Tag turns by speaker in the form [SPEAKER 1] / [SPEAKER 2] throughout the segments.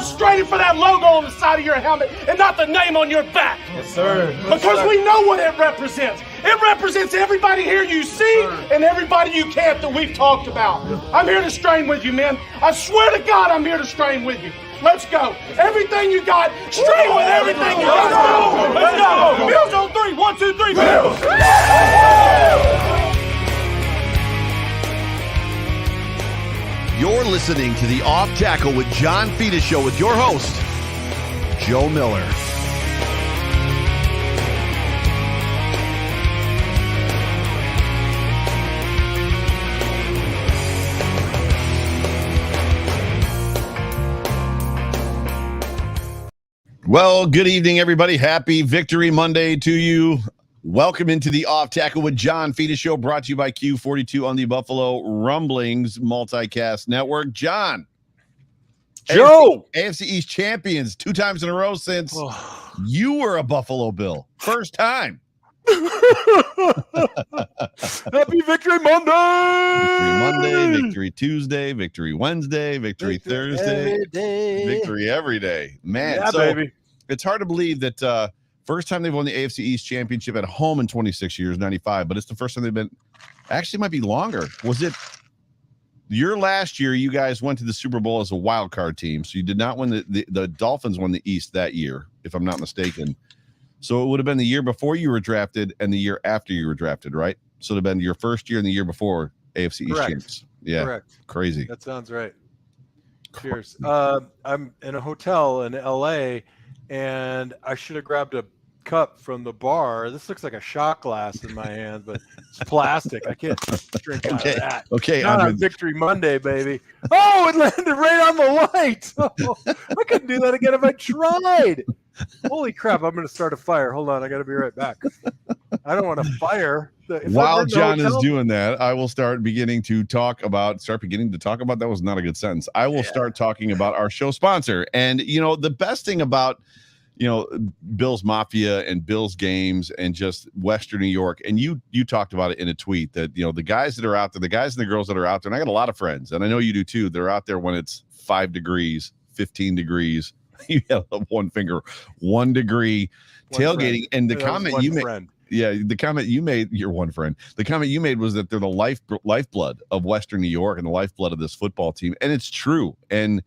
[SPEAKER 1] frustrated for that logo on the side of your helmet and not the name on your back.
[SPEAKER 2] Yes, sir.
[SPEAKER 1] Because we know what it represents. It represents everybody here you see and everybody you can't that we've talked about. I'm here to strain with you, man. I swear to God, I'm here to strain with you. Let's go. Everything you got, strain with everything you got. Let's go. Bills on 3. 1, 2, 3. Bills.
[SPEAKER 3] You're listening to the Off Tackle with John Fina show with your host, Joe Miller. Well, good evening, everybody. Happy Victory Monday to you. Welcome into the Off Tackle with John Fina show, brought to you by Q42 on the Buffalo Rumblings multicast network. John.
[SPEAKER 2] Joe.
[SPEAKER 3] AFC East champions 2 times in a row since you were a Buffalo Bill. First time.
[SPEAKER 2] Happy Victory Monday.
[SPEAKER 3] Victory Monday, Victory Tuesday, Victory Wednesday, Victory Thursday, Victory every day. Man,
[SPEAKER 2] yeah, baby.
[SPEAKER 3] It's hard to believe that first time they've won the AFC East championship at home in 26 years, 95, but it's the first time they've been, actually might be longer. Was it your last year? You guys went to the Super Bowl as a wild card team, so you did not win the Dolphins won the East that year, if I'm not mistaken. So it would have been the year before you were drafted and the year after you were drafted, right? So it would have been your first year and the year before AFC East champs. Yeah,
[SPEAKER 2] correct.
[SPEAKER 3] Crazy.
[SPEAKER 2] That sounds right. Cheers. I'm in a hotel in LA, and I should have grabbed a cup from the bar. This looks like a shot glass in my hand, but it's plastic. I can't drink out of that.
[SPEAKER 3] Okay.
[SPEAKER 2] Not on Victory Monday, baby. Oh, it landed right on the light. Oh, I couldn't do that again if I tried. Holy crap, I'm going to start a fire. Hold on, I got to be right back. I don't want to fire.
[SPEAKER 3] While John is doing that, I will start beginning to talk about, that was not a good sentence. I will start talking about our show sponsor. And, the best thing about, Bill's Mafia and Bill's games and just Western New York, and you talked about it in a tweet that, the guys that are out there, the guys and the girls that are out there, and I got a lot of friends, and I know you do too, they're out there when it's 5 degrees, 15 degrees, you have 1 finger, 1 degree tailgating. And the comment you made, the comment you made, your one friend, the comment you made was that they're the lifeblood of Western New York and the lifeblood of this football team. And it's true. And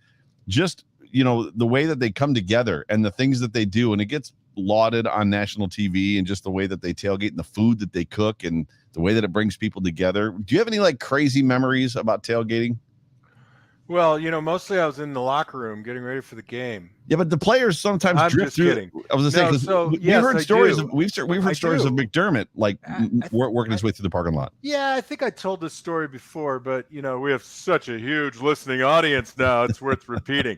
[SPEAKER 3] just, the way that they come together and the things that they do, and it gets lauded on national TV, and just the way that they tailgate and the food that they cook and the way that it brings people together. Do you have any crazy memories about tailgating?
[SPEAKER 2] Well, mostly I was in the locker room getting ready for the game.
[SPEAKER 3] Yeah, but the players sometimes drift through.
[SPEAKER 2] Kidding.
[SPEAKER 3] I was going to say, we've heard stories of McDermott working his way through the parking lot.
[SPEAKER 2] Yeah, I think I told this story before, but we have such a huge listening audience now; it's worth repeating.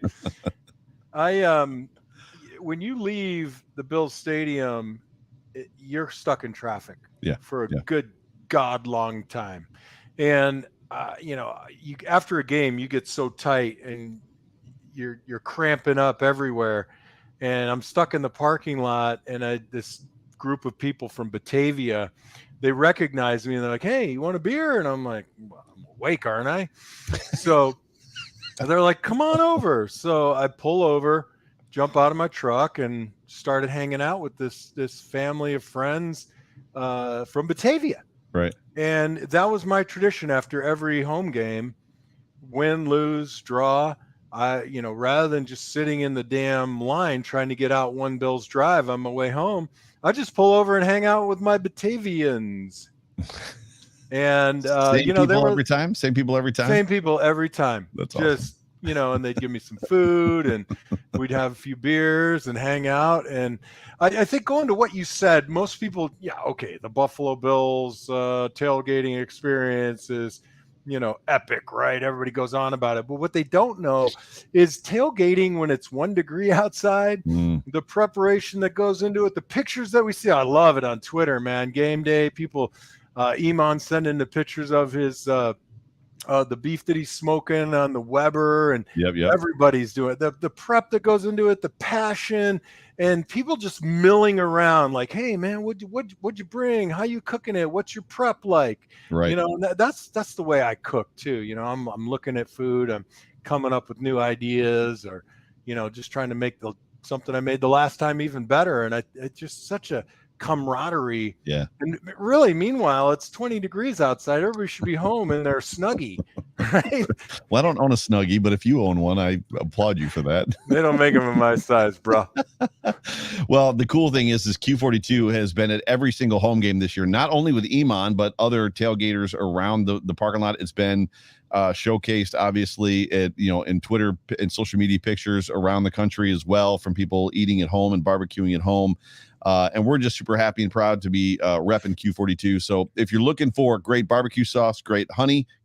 [SPEAKER 2] When you leave the Bills Stadium, you're stuck in traffic for a good God long time, and after a game, you get so tight and you're cramping up everywhere. And I'm stuck in the parking lot, and this group of people from Batavia, they recognize me and they're like, "Hey, you want a beer?" And I'm like, well, "I'm awake, aren't I?" So they're like, "Come on over." So I pull over, jump out of my truck, and started hanging out with this family of friends from Batavia.
[SPEAKER 3] Right.
[SPEAKER 2] And that was my tradition after every home game, win, lose, draw. Rather than just sitting in the damn line trying to get out one Bills drive on my way home, I just pull over and hang out with my Batavians. And
[SPEAKER 3] Same people every time. Same people every time. That's
[SPEAKER 2] just awesome. And they'd give me some food, and we'd have a few beers and hang out. And I think going to what you said, most people, the Buffalo Bills tailgating experience is, epic, right? Everybody goes on about it. But what they don't know is tailgating when it's 1 degree outside, the preparation that goes into it, the pictures that we see. I love it on Twitter, man. Game day, people, Iman sending the pictures of his the beef that he's smoking on the Weber, and everybody's doing it. The prep that goes into it, the passion, and people just milling around like, "Hey man, what'd you bring? How you cooking it? What's your prep like?"
[SPEAKER 3] Right.
[SPEAKER 2] And that's the way I cook too. I'm looking at food, I'm coming up with new ideas, or just trying to make something I made the last time even better. And it's just such a camaraderie.
[SPEAKER 3] Yeah.
[SPEAKER 2] And really, meanwhile, it's 20 degrees outside. Everybody should be home in their Snuggie, right?
[SPEAKER 3] Well, I don't own a Snuggie, but if you own one, I applaud you for that.
[SPEAKER 2] They don't make them in my size, bro.
[SPEAKER 3] Well, the cool thing is Q42 has been at every single home game this year, not only with Iman, but other tailgaters around the parking lot. It's been showcased, obviously, in Twitter and social media pictures around the country as well, from people eating at home and barbecuing at home. And we're just super happy and proud to be repping Q42. So if you're looking for great barbecue sauce, great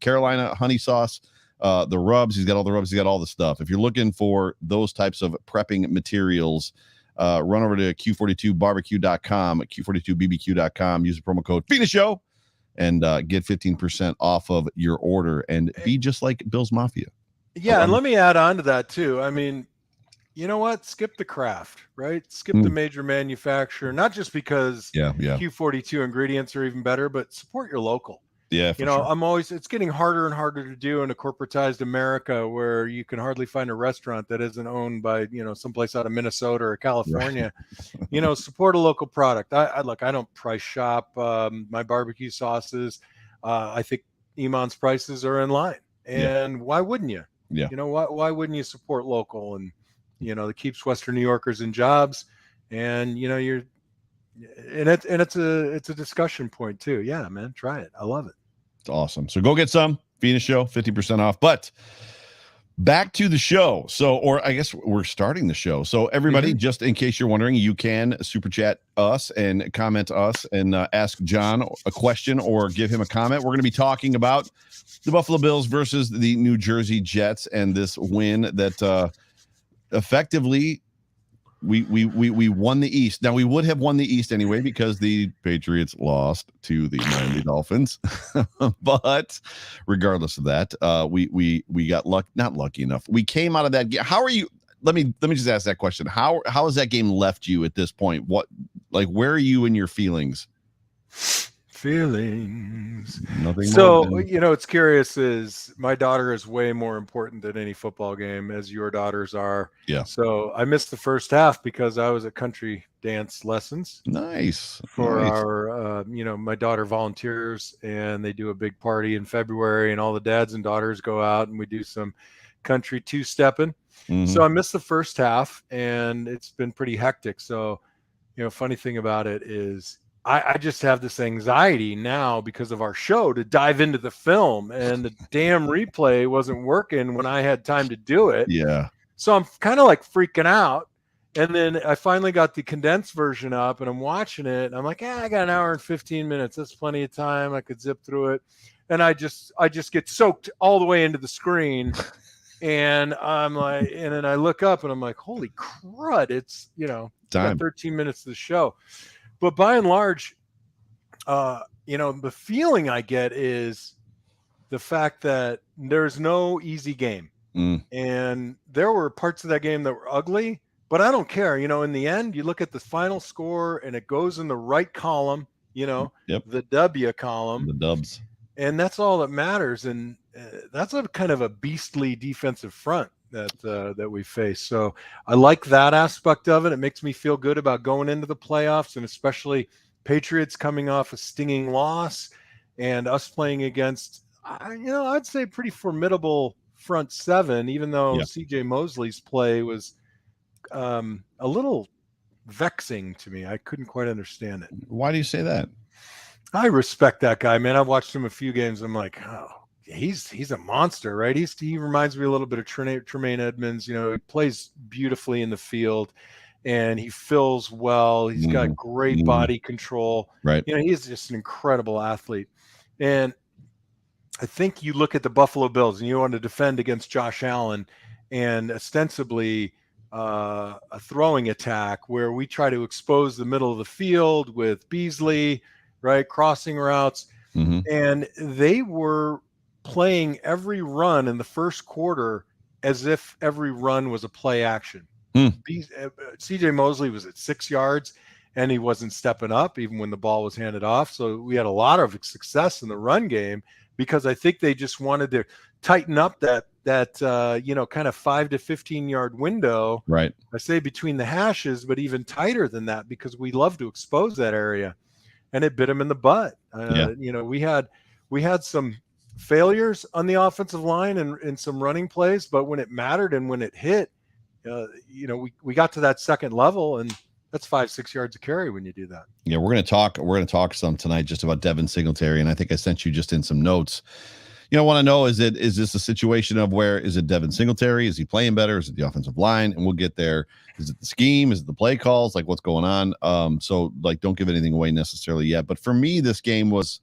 [SPEAKER 3] Carolina honey sauce, the rubs, he's got all the rubs, he's got all the stuff. If you're looking for those types of prepping materials, run over to Q42barbecue.com, Q42bbq.com, use the promo code FINASHOW, and get 15% off of your order and be just like Bill's Mafia.
[SPEAKER 2] Yeah, and let me add on to that too. I mean, you know what? Skip the craft, right? Skip the major manufacturer, not just because Q42 ingredients are even better, but support your local.
[SPEAKER 3] Yeah,
[SPEAKER 2] sure. It's getting harder and harder to do in a corporatized America where you can hardly find a restaurant that isn't owned by, someplace out of Minnesota or California. Right. Support a local product. I don't price shop my barbecue sauces. I think Iman's prices are in line. And why wouldn't you?
[SPEAKER 3] Yeah.
[SPEAKER 2] Why wouldn't you support local? And that keeps Western New Yorkers in jobs, and it's a discussion point too. Yeah, man, try it. I love it.
[SPEAKER 3] It's awesome. So go get some. Fina Show, 50% off. But back to the show. Or I guess we're starting the show. So everybody, just in case you're wondering, you can super chat us and comment us and ask John a question or give him a comment. We're going to be talking about the Buffalo Bills versus the New Jersey Jets and this win that effectively we won the East. Now we would have won the East anyway because the Patriots lost to the Miami Dolphins. But regardless of that, we got not lucky enough. We came out of that game. How are you? Let me just ask that question. How has that game left you at this point? Where are you in your feelings? Nothing.
[SPEAKER 2] So it's curious is my daughter is way more important than any football game, as your daughters are.
[SPEAKER 3] Yeah.
[SPEAKER 2] So I missed the first half because I was at country dance lessons.
[SPEAKER 3] Nice.
[SPEAKER 2] For our my daughter volunteers, and they do a big party in February, and all the dads and daughters go out and we do some country two-stepping. So I missed the first half, and it's been pretty hectic. So funny thing about it is I just have this anxiety now because of our show to dive into the film, and the damn replay wasn't working when I had time to do it.
[SPEAKER 3] Yeah.
[SPEAKER 2] So I'm kind of like freaking out. And then I finally got the condensed version up and I'm watching it. And I'm like, I got an hour and 15 minutes. That's plenty of time. I could zip through it. And I just get soaked all the way into the screen. And I'm like, and then I look up and I'm like, holy crud. It's, got 13 minutes to the show. But by and large, the feeling I get is the fact that there's no easy game. And there were parts of that game that were ugly, but I don't care. In the end, you look at the final score and it goes in the right column, the W column.
[SPEAKER 3] The dubs.
[SPEAKER 2] And that's all that matters. And that's a kind of a beastly defensive front that we face. So I like that aspect of it. It makes me feel good about going into the playoffs, and especially Patriots coming off a stinging loss and us playing against, I'd say pretty formidable front seven, even though CJ Mosley's play was a little vexing to me. I couldn't quite understand it.
[SPEAKER 3] Why do you say that?
[SPEAKER 2] I respect that guy, man. I've watched him a few games. I'm like, he's a monster, right? He reminds me a little bit of Tremaine Edmonds. He plays beautifully in the field, and he fills well. He's got great body control.
[SPEAKER 3] Right.
[SPEAKER 2] He's just an incredible athlete. And I think you look at the Buffalo Bills and you want to defend against Josh Allen and ostensibly a throwing attack where we try to expose the middle of the field with Beasley, right? Crossing routes. And they were playing every run in the first quarter as if every run was a play action. CJ Mosley was at 6 yards and he wasn't stepping up even when the ball was handed off. So we had a lot of success in the run game because I think they just wanted to tighten up that that kind of 5 to 15 yard window.
[SPEAKER 3] Right.
[SPEAKER 2] I say between the hashes, but even tighter than that, because we love to expose that area, and it bit him in the butt. We had some failures on the offensive line and some running plays, but when it mattered and when it hit, we got to that second level, and that's 5-6 yards of carry when you do that.
[SPEAKER 3] Yeah, we're gonna talk some tonight just about Devin Singletary, and I think I sent you just in some notes. I want to know, is this a situation of where is it Devin Singletary? Is he playing better? Is it the offensive line? And we'll get there. Is it the scheme? Is it the play calls? Like, what's going on? So don't give anything away necessarily yet. But for me, this game was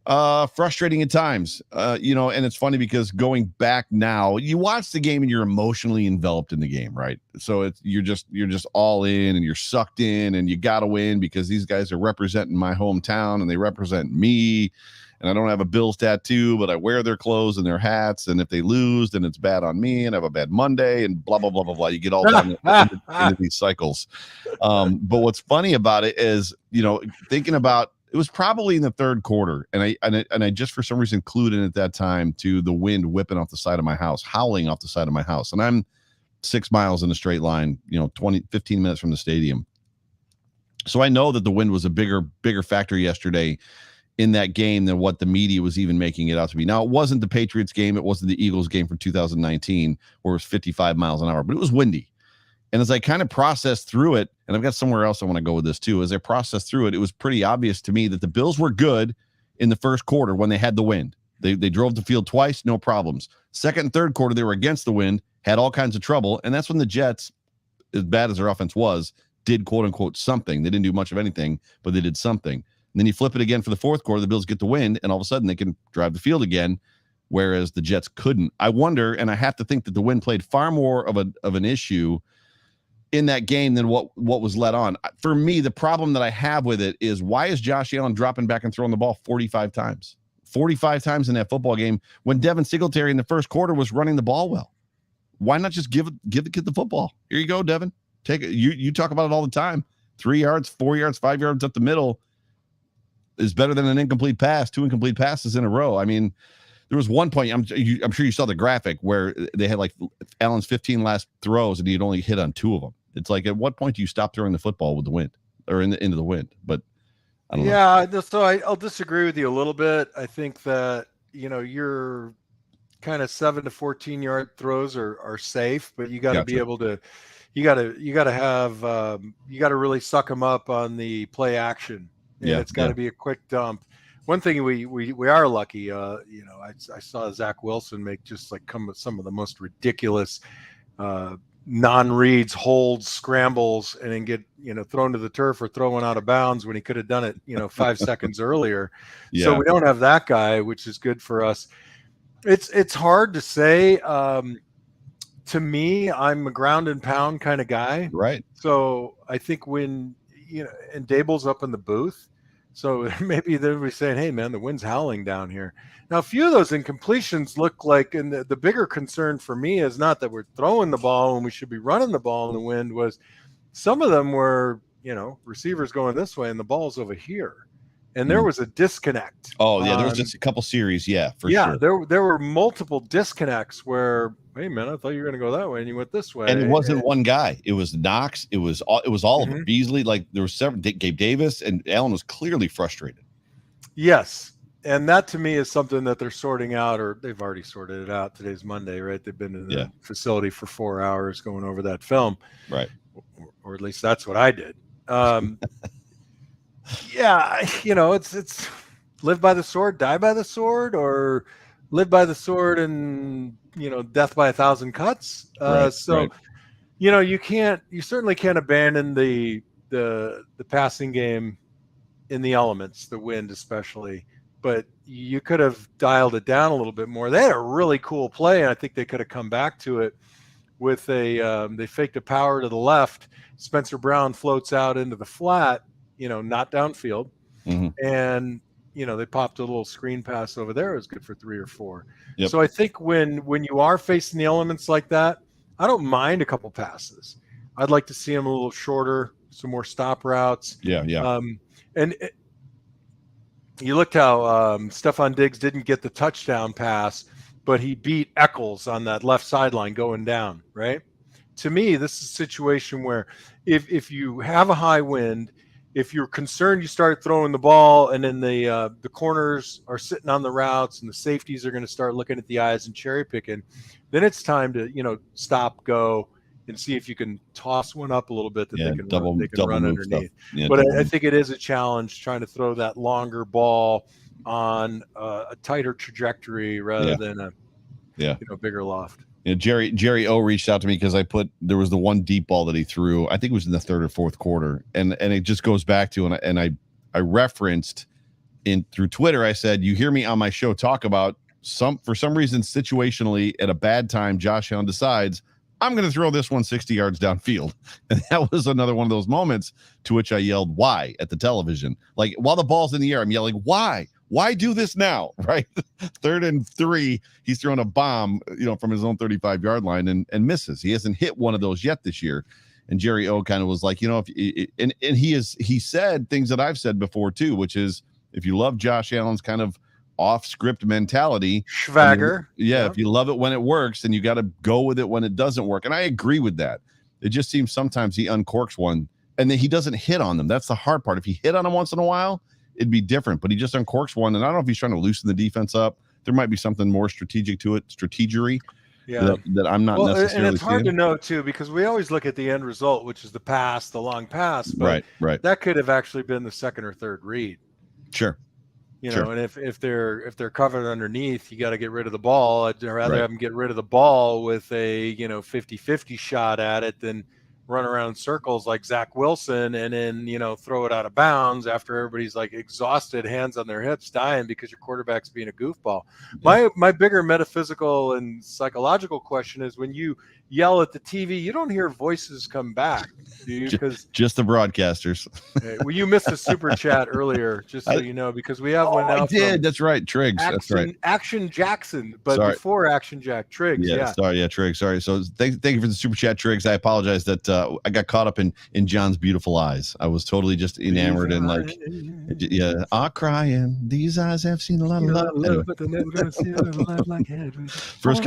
[SPEAKER 3] frustrating at times. And it's funny because going back now, you watch the game and you're emotionally enveloped in the game, right? So you're just all in and you're sucked in, and you got to win because these guys are representing my hometown and they represent me. And I don't have a Bills tattoo, but I wear their clothes and their hats. And if they lose, then it's bad on me and I have a bad Monday and blah, blah, blah, blah, blah. You get all down into these cycles. But what's funny about it is, thinking about, it was probably in the third quarter. And I just, for some reason, clued in at that time to the wind whipping off the side of my house, howling off the side of my house. And I'm 6 miles in a straight line, 15 minutes from the stadium. So I know that the wind was a bigger factor yesterday in that game than what the media was even making it out to be. Now, it wasn't the Patriots game. It wasn't the Eagles game from 2019 where it was 55 miles an hour, but it was windy. And as I kind of processed through it, and I've got somewhere else I want to go with this too, as I processed through it, it was pretty obvious to me that the Bills were good in the first quarter when they had the wind. They drove the field twice, no problems. Second and third quarter, they were against the wind, had all kinds of trouble. And that's when the Jets, as bad as their offense was, did quote unquote something. They didn't do much of anything, but they did something. And then you flip it again for the fourth quarter, the Bills get the wind, and all of a sudden they can drive the field again, whereas the Jets couldn't. I wonder, and I have to think that the wind played far more of an issue in that game than what was let on. For me, the problem that I have with it is, why is Josh Allen dropping back and throwing the ball 45 times? 45 times in that football game when Devin Singletary in the first quarter was running the ball well. Why not just give the kid the football? Here you go, Devin. Take it. You talk about it all the time. 3 yards, 4 yards, 5 yards up the middle is better than an incomplete pass, 2 incomplete passes in a row. I mean, there was one point, I'm sure you saw the graphic where they had like Allen's 15 last throws and he'd only hit on 2 of them. It's like, at what point do you stop throwing the football with the wind or into the wind? But I don't know.
[SPEAKER 2] Yeah, so I'll disagree with you a little bit. I think that, your kind of 7 to 14 yard throws are safe, but you got to be able to, you got to really suck them up on the play action. And it's got to be a quick dump. One thing we are lucky, I saw Zach Wilson make just like some of the most ridiculous non-reads, holds, scrambles, and then get thrown to the turf or thrown out of bounds when he could have done it 5 seconds earlier. Yeah. So we don't have that guy, which is good for us. It's hard to say. To me, I'm a ground and pound kind of guy.
[SPEAKER 3] Right.
[SPEAKER 2] So I think when and Dable's up in the booth, so maybe they'll be saying, "Hey, man, the wind's howling down here." Now, a few of those incompletions look like, and the bigger concern for me is not that we're throwing the ball when we should be running the ball in the wind. Was some of them were, receivers going this way and the ball's over here, and there was a disconnect.
[SPEAKER 3] Oh yeah, there was just a couple series, for sure.
[SPEAKER 2] There were multiple disconnects where, hey man, I thought you were going to go that way and you went this way.
[SPEAKER 3] And it wasn't one guy. It was Knox. It was all of them. Beasley, like there were several. Gabe Davis, and Allen was clearly frustrated.
[SPEAKER 2] Yes, and that to me is something that they're sorting out, or they've already sorted it out. Today's Monday, right? They've been in the facility for 4 hours going over that film,
[SPEAKER 3] right?
[SPEAKER 2] Or at least that's what I did. It's live by the sword, die by the sword, or live by the sword and death by 1,000 cuts. You certainly can't abandon the passing game in the elements, the wind especially, but you could have dialed it down a little bit more. They had a really cool play, and I think they could have come back to it with they faked a power to the left. Spencer Brown floats out into the flat, not downfield. And they popped a little screen pass over there. It was good for 3 or 4. Yep. So I think when you are facing the elements like that, I don't mind a couple passes. I'd like to see them a little shorter, some more stop routes. You looked how Stephon Diggs didn't get the touchdown pass, but he beat Eccles on that left sideline going down, right? To me, this is a situation where if you have a high wind, if you're concerned, you start throwing the ball, and then the corners are sitting on the routes, and the safeties are going to start looking at the eyes and cherry picking. Then it's time to stop, go, and see if you can toss one up a little bit that they can run underneath. Yeah, but I think it is a challenge trying to throw that longer ball on a tighter trajectory rather than a bigger loft.
[SPEAKER 3] Yeah, Jerry O reached out to me because there was the one deep ball that he threw. I think it was in the third or fourth quarter, and it just goes back to I referenced through Twitter. I said, you hear me on my show talk about for some reason situationally at a bad time, Josh Allen decides I'm going to throw this one 60 yards downfield, and that was another one of those moments to which I yelled "Why?" at the television. Like while the ball's in the air, I'm yelling "Why? Why do this now?" Right? 3rd and 3, he's throwing a bomb, from his own 35-yard line and misses. He hasn't hit one of those yet this year. And Jerry O kind of was like, he said things that I've said before too, which is if you love Josh Allen's kind of off-script mentality,
[SPEAKER 2] Schwager.
[SPEAKER 3] If you love it when it works, then you got to go with it when it doesn't work. And I agree with that. It just seems sometimes he uncorks one and then he doesn't hit on them. That's the hard part. If he hit on them once in a while, it'd be different, but he just uncorks one. And I don't know if he's trying to loosen the defense up. There might be something more strategic to it, strategery that I'm not necessarily
[SPEAKER 2] and it's hard
[SPEAKER 3] seeing.
[SPEAKER 2] to know too, because we always look at the end result, which is the long pass, but
[SPEAKER 3] right.
[SPEAKER 2] That could have actually been the second or third read.
[SPEAKER 3] Sure.
[SPEAKER 2] And if they're covered underneath, you got to get rid of the ball. I'd rather have them get rid of the ball with a 50-50 shot at it than run around in circles like Zach Wilson and then throw it out of bounds after everybody's like exhausted, hands on their hips, dying because your quarterback's being a goofball. My bigger metaphysical and psychological question is when you yell at the TV, you don't hear voices come back, do you?
[SPEAKER 3] Just the broadcasters.
[SPEAKER 2] Well, you missed a super chat earlier, just so you know, because we have one now.
[SPEAKER 3] I did. That's right, Triggs. That's right.
[SPEAKER 2] Action Jackson, but before Action Jack, Triggs.
[SPEAKER 3] Triggs. Sorry. So thank you for the super chat, Triggs. I apologize that I got caught up in John's beautiful eyes. I was totally just enamored and are crying. These eyes have seen a lot of love. Anyway.
[SPEAKER 2] But they're never gonna see another love like Hedwig.
[SPEAKER 3] First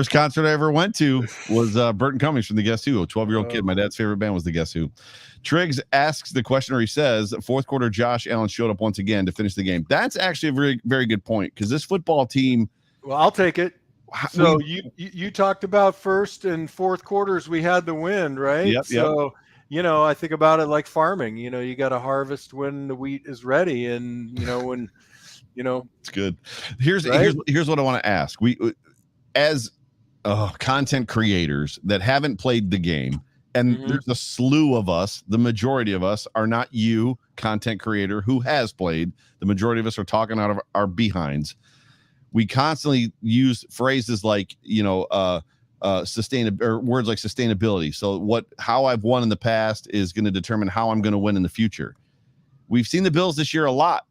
[SPEAKER 3] concert I ever went to was Burton Cummings from the Guess Who, a 12-year-old kid. My dad's favorite band was the Guess Who. Triggs asks the question, or he says, fourth quarter, Josh Allen showed up once again to finish the game. That's actually a very, very good point because this football team.
[SPEAKER 2] Well, I'll take it. So you talked about first and fourth quarters we had the wind, right?
[SPEAKER 3] Yep.
[SPEAKER 2] I think about it like farming. You got to harvest when the wheat is ready, and when
[SPEAKER 3] it's good. Here's what I want to ask. We as content creators that haven't played the game, and there's a slew of us. The majority of us are not you, content creator, who has played. The majority of us are talking out of our behinds. We constantly use phrases like, sustainability, or words like sustainability. So how I've won in the past is going to determine how I'm going to win in the future. We've seen the Bills this year a lot.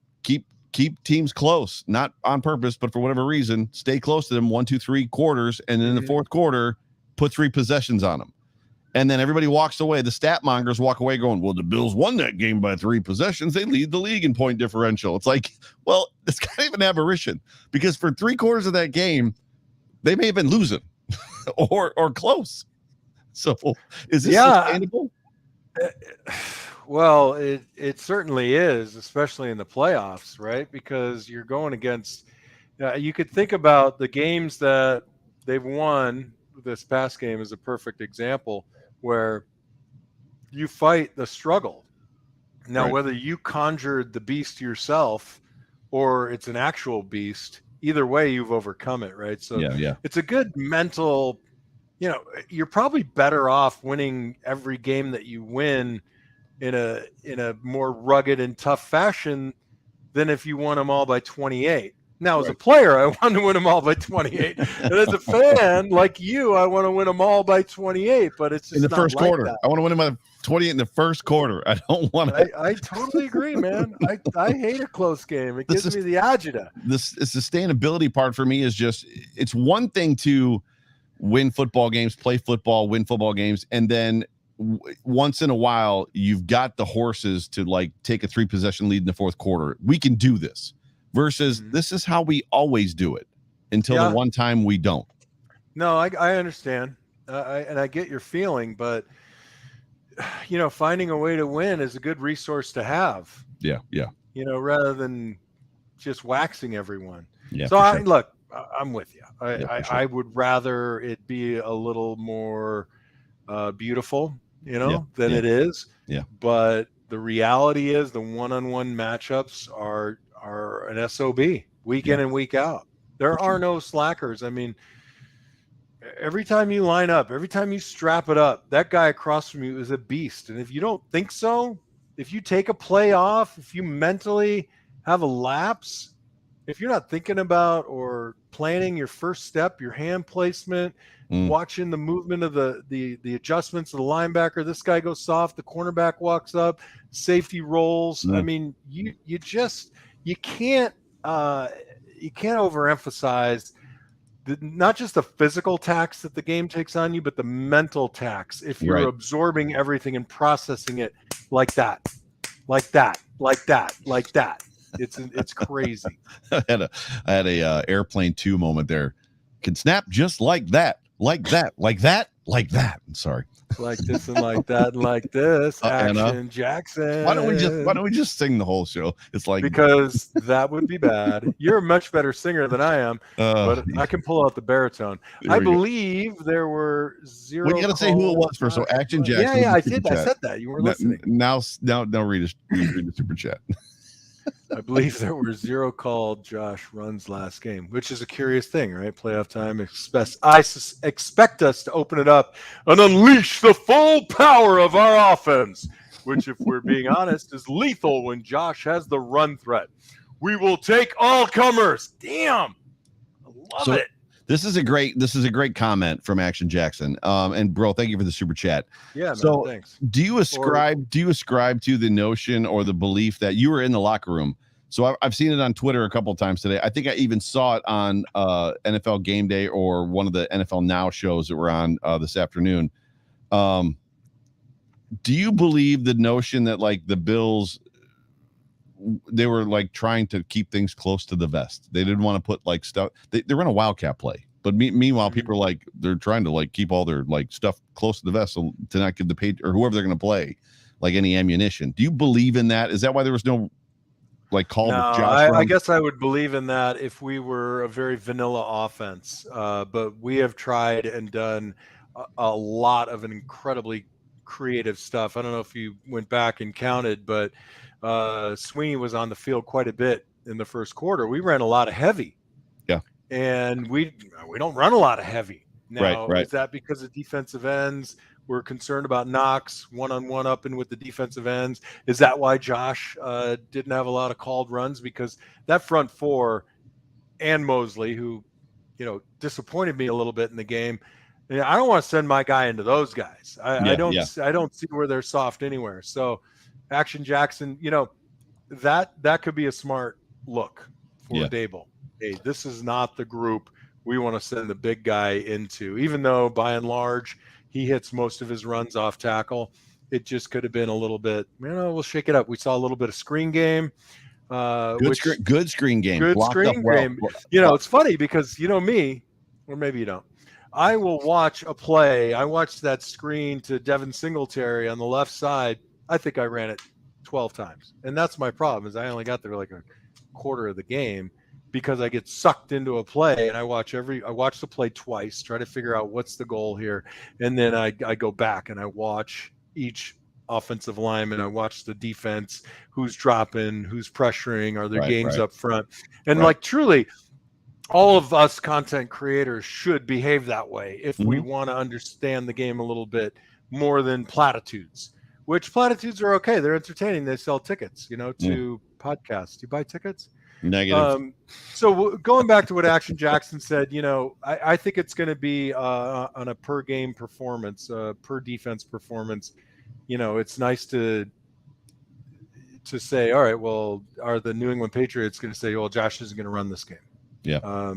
[SPEAKER 3] Keep teams close, not on purpose, but for whatever reason, stay close to them 1, 2, 3 quarters. And then in the fourth quarter, put 3 possessions on them. And then everybody walks away. The stat mongers walk away going, well, the Bills won that game by 3 possessions. They lead the league in point differential. It's like, well, it's kind of an aberration because for 3 quarters of that game, they may have been losing or close. So is this sustainable?
[SPEAKER 2] Well, it certainly is, especially in the playoffs, right? Because you're going against you could think about the games that they've won. This past game is a perfect example where you fight the struggle. Now, whether you conjured the beast yourself or it's an actual beast, either way, you've overcome it, right? So it's a good mental, you're probably better off winning every game that you win in a more rugged and tough fashion than if you won them all by 28. Now, as a player, I want to win them all by 28. And as a fan, like you, I want to win them all by 28. But it's just
[SPEAKER 3] in the
[SPEAKER 2] not
[SPEAKER 3] first
[SPEAKER 2] like
[SPEAKER 3] quarter.
[SPEAKER 2] that.
[SPEAKER 3] I want to win them by 28 in the first quarter. I don't want to.
[SPEAKER 2] I totally agree, man. I hate a close game. It gives me the agita.
[SPEAKER 3] The sustainability part for me is just, it's one thing to win football games, play football, win football games, and then once in a while, you've got the horses to take a 3 possession lead in the fourth quarter. We can do this. Versus this is how we always do it. until the one time we don't.
[SPEAKER 2] No, I understand. And I get your feeling, but finding a way to win is a good resource to have.
[SPEAKER 3] Yeah.
[SPEAKER 2] Rather than just waxing everyone.
[SPEAKER 3] Yeah.
[SPEAKER 2] So I'm with you. I
[SPEAKER 3] Sure.
[SPEAKER 2] would rather it be a little more beautiful, than it is.
[SPEAKER 3] Yeah.
[SPEAKER 2] But the reality is the one-on-one matchups are an SOB week in and week out. There are no slackers. I mean, every time you line up, every time you strap it up, that guy across from you is a beast. And if you don't think so, if you take a play off, if you mentally have a lapse, if you're not thinking about or planning your first step, your hand placement, watching the movement of the adjustments of the linebacker, this guy goes soft, the cornerback walks up, safety rolls. I mean, you can't overemphasize not just the physical tax that the game takes on you, but the mental tax. If you're absorbing everything and processing it like that, it's crazy.
[SPEAKER 3] I had a airplane 2 moment there. Can snap just like that. I'm sorry.
[SPEAKER 2] Like this and like that and like this. Action Jackson.
[SPEAKER 3] Why don't we just sing the whole show? It's like,
[SPEAKER 2] because that would be bad. You're a much better singer than I am, but I can pull out the baritone. I believe there were 0.
[SPEAKER 3] Well, you got to say who it was first. So Action Jackson.
[SPEAKER 2] Yeah, I did. I said that. You were listening.
[SPEAKER 3] Now read the super chat.
[SPEAKER 2] I believe there were 0 called Josh runs last game, which is a curious thing, right? Playoff time. I expect us to open it up and unleash the full power of our offense, which, if we're being honest, is lethal when Josh has the run threat. We will take all comers. Damn. I love it.
[SPEAKER 3] This is a great comment from Action Jackson. And bro, thank you for the super chat.
[SPEAKER 2] Yeah,
[SPEAKER 3] so
[SPEAKER 2] man, thanks.
[SPEAKER 3] Do you ascribe to the notion or the belief that you were in the locker room? So I've seen it on Twitter a couple of times today. I think I even saw it on NFL Game Day or one of the NFL Now shows that were on this afternoon. Do you believe the notion that like the Bills, they were like trying to keep things close to the vest? They didn't want to put like stuff. They run a wildcat play, but meanwhile, people are like they're trying to like keep all their like stuff close to the vest so to not give the page or whoever they're going to play like any ammunition. Do you believe in that? Is that why there was no like call?
[SPEAKER 2] No, I guess I would believe in that if we were a very vanilla offense. But we have tried and done a lot of an incredibly creative stuff. I don't know if you went back and counted, but Sweeney was on the field quite a bit in the first quarter. We ran a lot of heavy. Yeah. And we don't run a lot of heavy. Now,
[SPEAKER 3] right.
[SPEAKER 2] Is that because of defensive ends? We're concerned about knocks, one-on-one up and with the defensive ends. Is that why Josh didn't have a lot of called runs? Because that front four and Mosley, who, disappointed me a little bit in the game, I don't want to send my guy into those guys. I don't see where they're soft anywhere. So Action Jackson, that could be a smart look for Dable. Hey, this is not the group we want to send the big guy into, even though by and large he hits most of his runs off tackle. It just could have been a little bit, we'll shake it up. We saw a little bit of screen game.
[SPEAKER 3] Good screen game.
[SPEAKER 2] Good screen game. It's funny because me, or maybe you don't. I will watch a play. I watched that screen to Devin Singletary on the left side. I think I ran it 12 times. And that's my problem is I only got there like a quarter of the game because I get sucked into a play and I watch the play twice, try to figure out what's the goal here. And then I go back and I watch each offensive lineman. I watch the defense, who's dropping, who's pressuring, are there games up front? And truly, all of us content creators should behave that way if we want to understand the game a little bit more than platitudes, which platitudes are okay. They're entertaining. They sell tickets, to podcasts. You buy tickets?
[SPEAKER 3] Negative.
[SPEAKER 2] So going back to what Action Jackson said, I think it's going to be on a per game performance, per defense performance. It's nice to say, all right, well, are the New England Patriots going to say, well, Josh isn't going to run this game?
[SPEAKER 3] Yeah.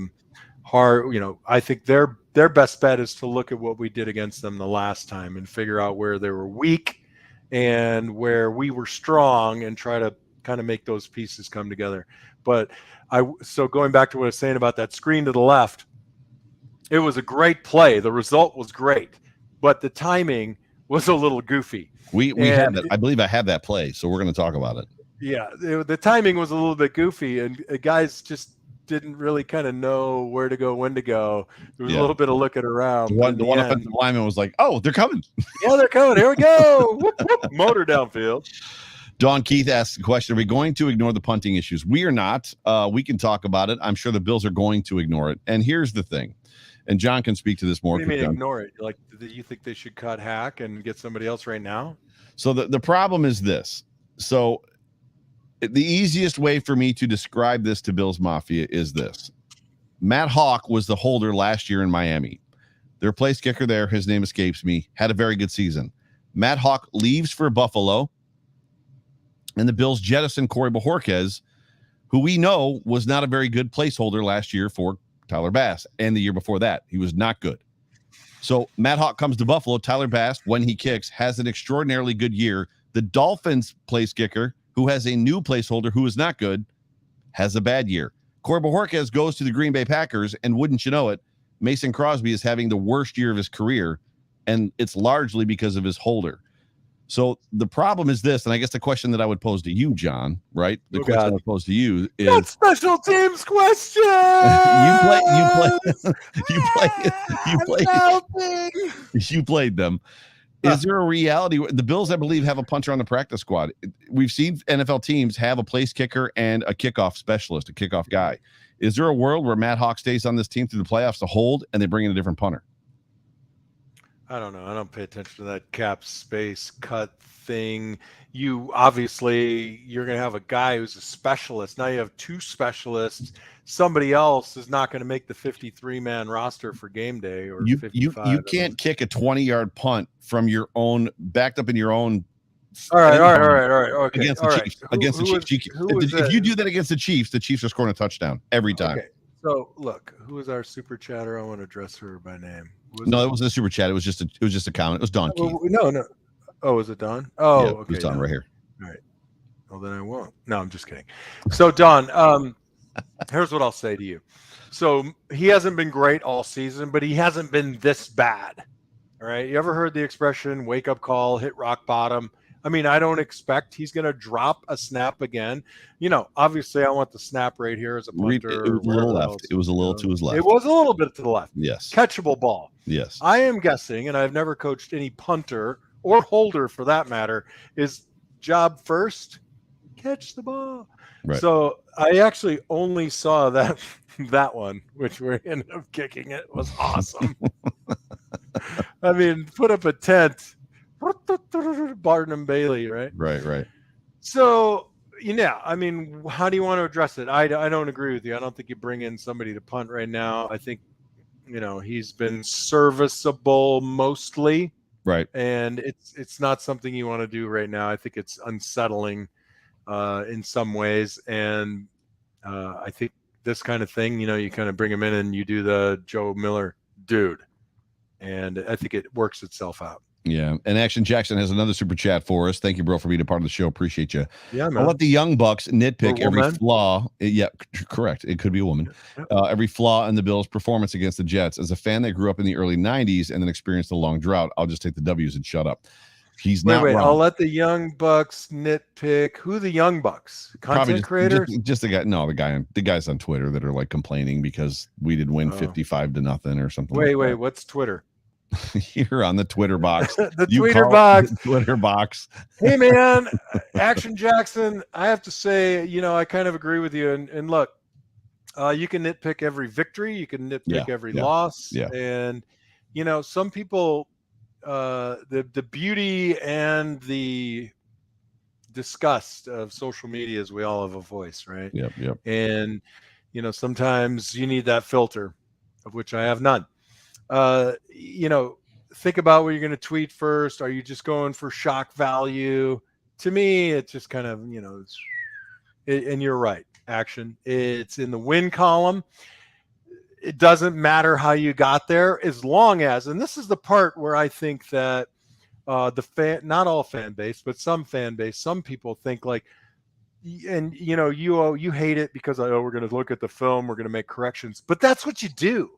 [SPEAKER 2] I think their best bet is to look at what we did against them the last time and figure out where they were weak and where we were strong and try to kind of make those pieces come together. But so going back to what I was saying about that screen to the left, it was a great play. The result was great, but the timing was a little goofy.
[SPEAKER 3] We have it. I believe I have that play, so we're going to talk about it.
[SPEAKER 2] Yeah, the timing was a little bit goofy, and guys just didn't really kind of know where to go, when to go. There was a little bit of looking around.
[SPEAKER 3] The one offensive lineman was like, "Oh, they're coming."
[SPEAKER 2] Yeah, they're coming. Here we go. Whoop, whoop. Motor downfield.
[SPEAKER 3] Don Keith asks the question, are we going to ignore the punting issues? We are not. We can talk about it. I'm sure the Bills are going to ignore it. And here's the thing, and John can speak to this more.
[SPEAKER 2] What do you mean ignore it? Like, do you think they should cut Hack and get somebody else right now?
[SPEAKER 3] So the problem is this. So the easiest way for me to describe this to Bills Mafia is this. Matt Hawk was the holder last year in Miami. Their place kicker there, his name escapes me, had a very good season. Matt Hawk leaves for Buffalo, and the Bills jettison Corey Bojorquez, who we know was not a very good placeholder last year for Tyler Bass, and the year before that. He was not good. So Matt Hawk comes to Buffalo. Tyler Bass, when he kicks, has an extraordinarily good year. The Dolphins place kicker, who has a new placeholder who is not good, has a bad year. Corey Bojorquez goes to the Green Bay Packers, and wouldn't you know it, Mason Crosby is having the worst year of his career, and it's largely because of his holder. So the problem is this, and I guess the question that I would pose to you, John, right? The question I would pose to you is
[SPEAKER 2] that special teams question.
[SPEAKER 3] You played them. Is there a reality? The Bills, I believe, have a punter on the practice squad. We've seen NFL teams have a place kicker and a kickoff specialist, a kickoff guy. Is there a world where Matt Hawk stays on this team through the playoffs to hold and they bring in a different punter?
[SPEAKER 2] I don't know. I don't pay attention to that cap space cut thing. You're going to have a guy who's a specialist. Now you have two specialists. Somebody else is not going to make the 53-man roster for game day or 55.
[SPEAKER 3] You can't kick a 20-yard punt from your own, backed up in your own.
[SPEAKER 2] All right. Okay.
[SPEAKER 3] Against the Chiefs. Against the Chiefs. If you do that against the Chiefs are scoring a touchdown every time.
[SPEAKER 2] Okay. So look, who is our super chatter? I want to address her by name.
[SPEAKER 3] It wasn't a super chat. It was just a comment. It was Don Keith.
[SPEAKER 2] No. Oh, is it Don? Oh,
[SPEAKER 3] yeah,
[SPEAKER 2] okay.
[SPEAKER 3] It was Don right here.
[SPEAKER 2] All right. Well, then I won't. No, I'm just kidding. So Don, here's what I'll say to you. So he hasn't been great all season, but he hasn't been this bad. All right. You ever heard the expression "wake up call, hit rock bottom"? I mean, I don't expect he's going to drop a snap again. Obviously, I want the snap rate here as a punter.
[SPEAKER 3] It was a little left. It was a little to his left.
[SPEAKER 2] It was a little bit to the left.
[SPEAKER 3] Yes.
[SPEAKER 2] Catchable ball.
[SPEAKER 3] Yes.
[SPEAKER 2] I am guessing, and I've never coached any punter or holder for that matter, is job first, catch the ball.
[SPEAKER 3] Right.
[SPEAKER 2] So I actually only saw that one, which we ended up kicking. It was awesome. I mean, put up a tent. Barton and Bailey, right?
[SPEAKER 3] Right.
[SPEAKER 2] So, I mean, how do you want to address it? I don't agree with you. I don't think you bring in somebody to punt right now. I think, he's been serviceable mostly.
[SPEAKER 3] Right.
[SPEAKER 2] And it's not something you want to do right now. I think it's unsettling in some ways. And I think this kind of thing, you kind of bring him in and you do the Joe Miller dude. And I think it works itself out.
[SPEAKER 3] Yeah, and Action Jackson has another super chat for us. Thank you, bro, for being a part of the show. Appreciate you.
[SPEAKER 2] Yeah, man.
[SPEAKER 3] I'll let the Young Bucks nitpick every flaw. Yeah, correct. It could be a woman. Every flaw in the Bills' performance against the Jets. As a fan that grew up in the early 90s and then experienced a long drought, I'll just take the W's and shut up. He's not wrong.
[SPEAKER 2] I'll let the Young Bucks nitpick. Who the Young Bucks? Content creators?
[SPEAKER 3] Just the guy. No, the guys on Twitter that are like complaining because we did win 55-0 or something.
[SPEAKER 2] Wait, what's Twitter?
[SPEAKER 3] Here on the Twitter box.
[SPEAKER 2] The Twitter
[SPEAKER 3] box.
[SPEAKER 2] Hey, man, Action Jackson, I have to say, I kind of agree with you. And look, you can nitpick every victory. You can nitpick every loss.
[SPEAKER 3] Yeah.
[SPEAKER 2] And, some people, the beauty and the disgust of social media is we all have a voice, right?
[SPEAKER 3] Yep.
[SPEAKER 2] And, sometimes you need that filter, of which I have none. Think about what you're going to tweet first. Are you just going for shock value? To me, it's just kind of, and you're right. Action. It's in the win column. It doesn't matter how you got there as long as, and this is the part where I think that not all fan base, but some fan base, some people think like, and you hate it because we're going to look at the film, we're going to make corrections, but that's what you do,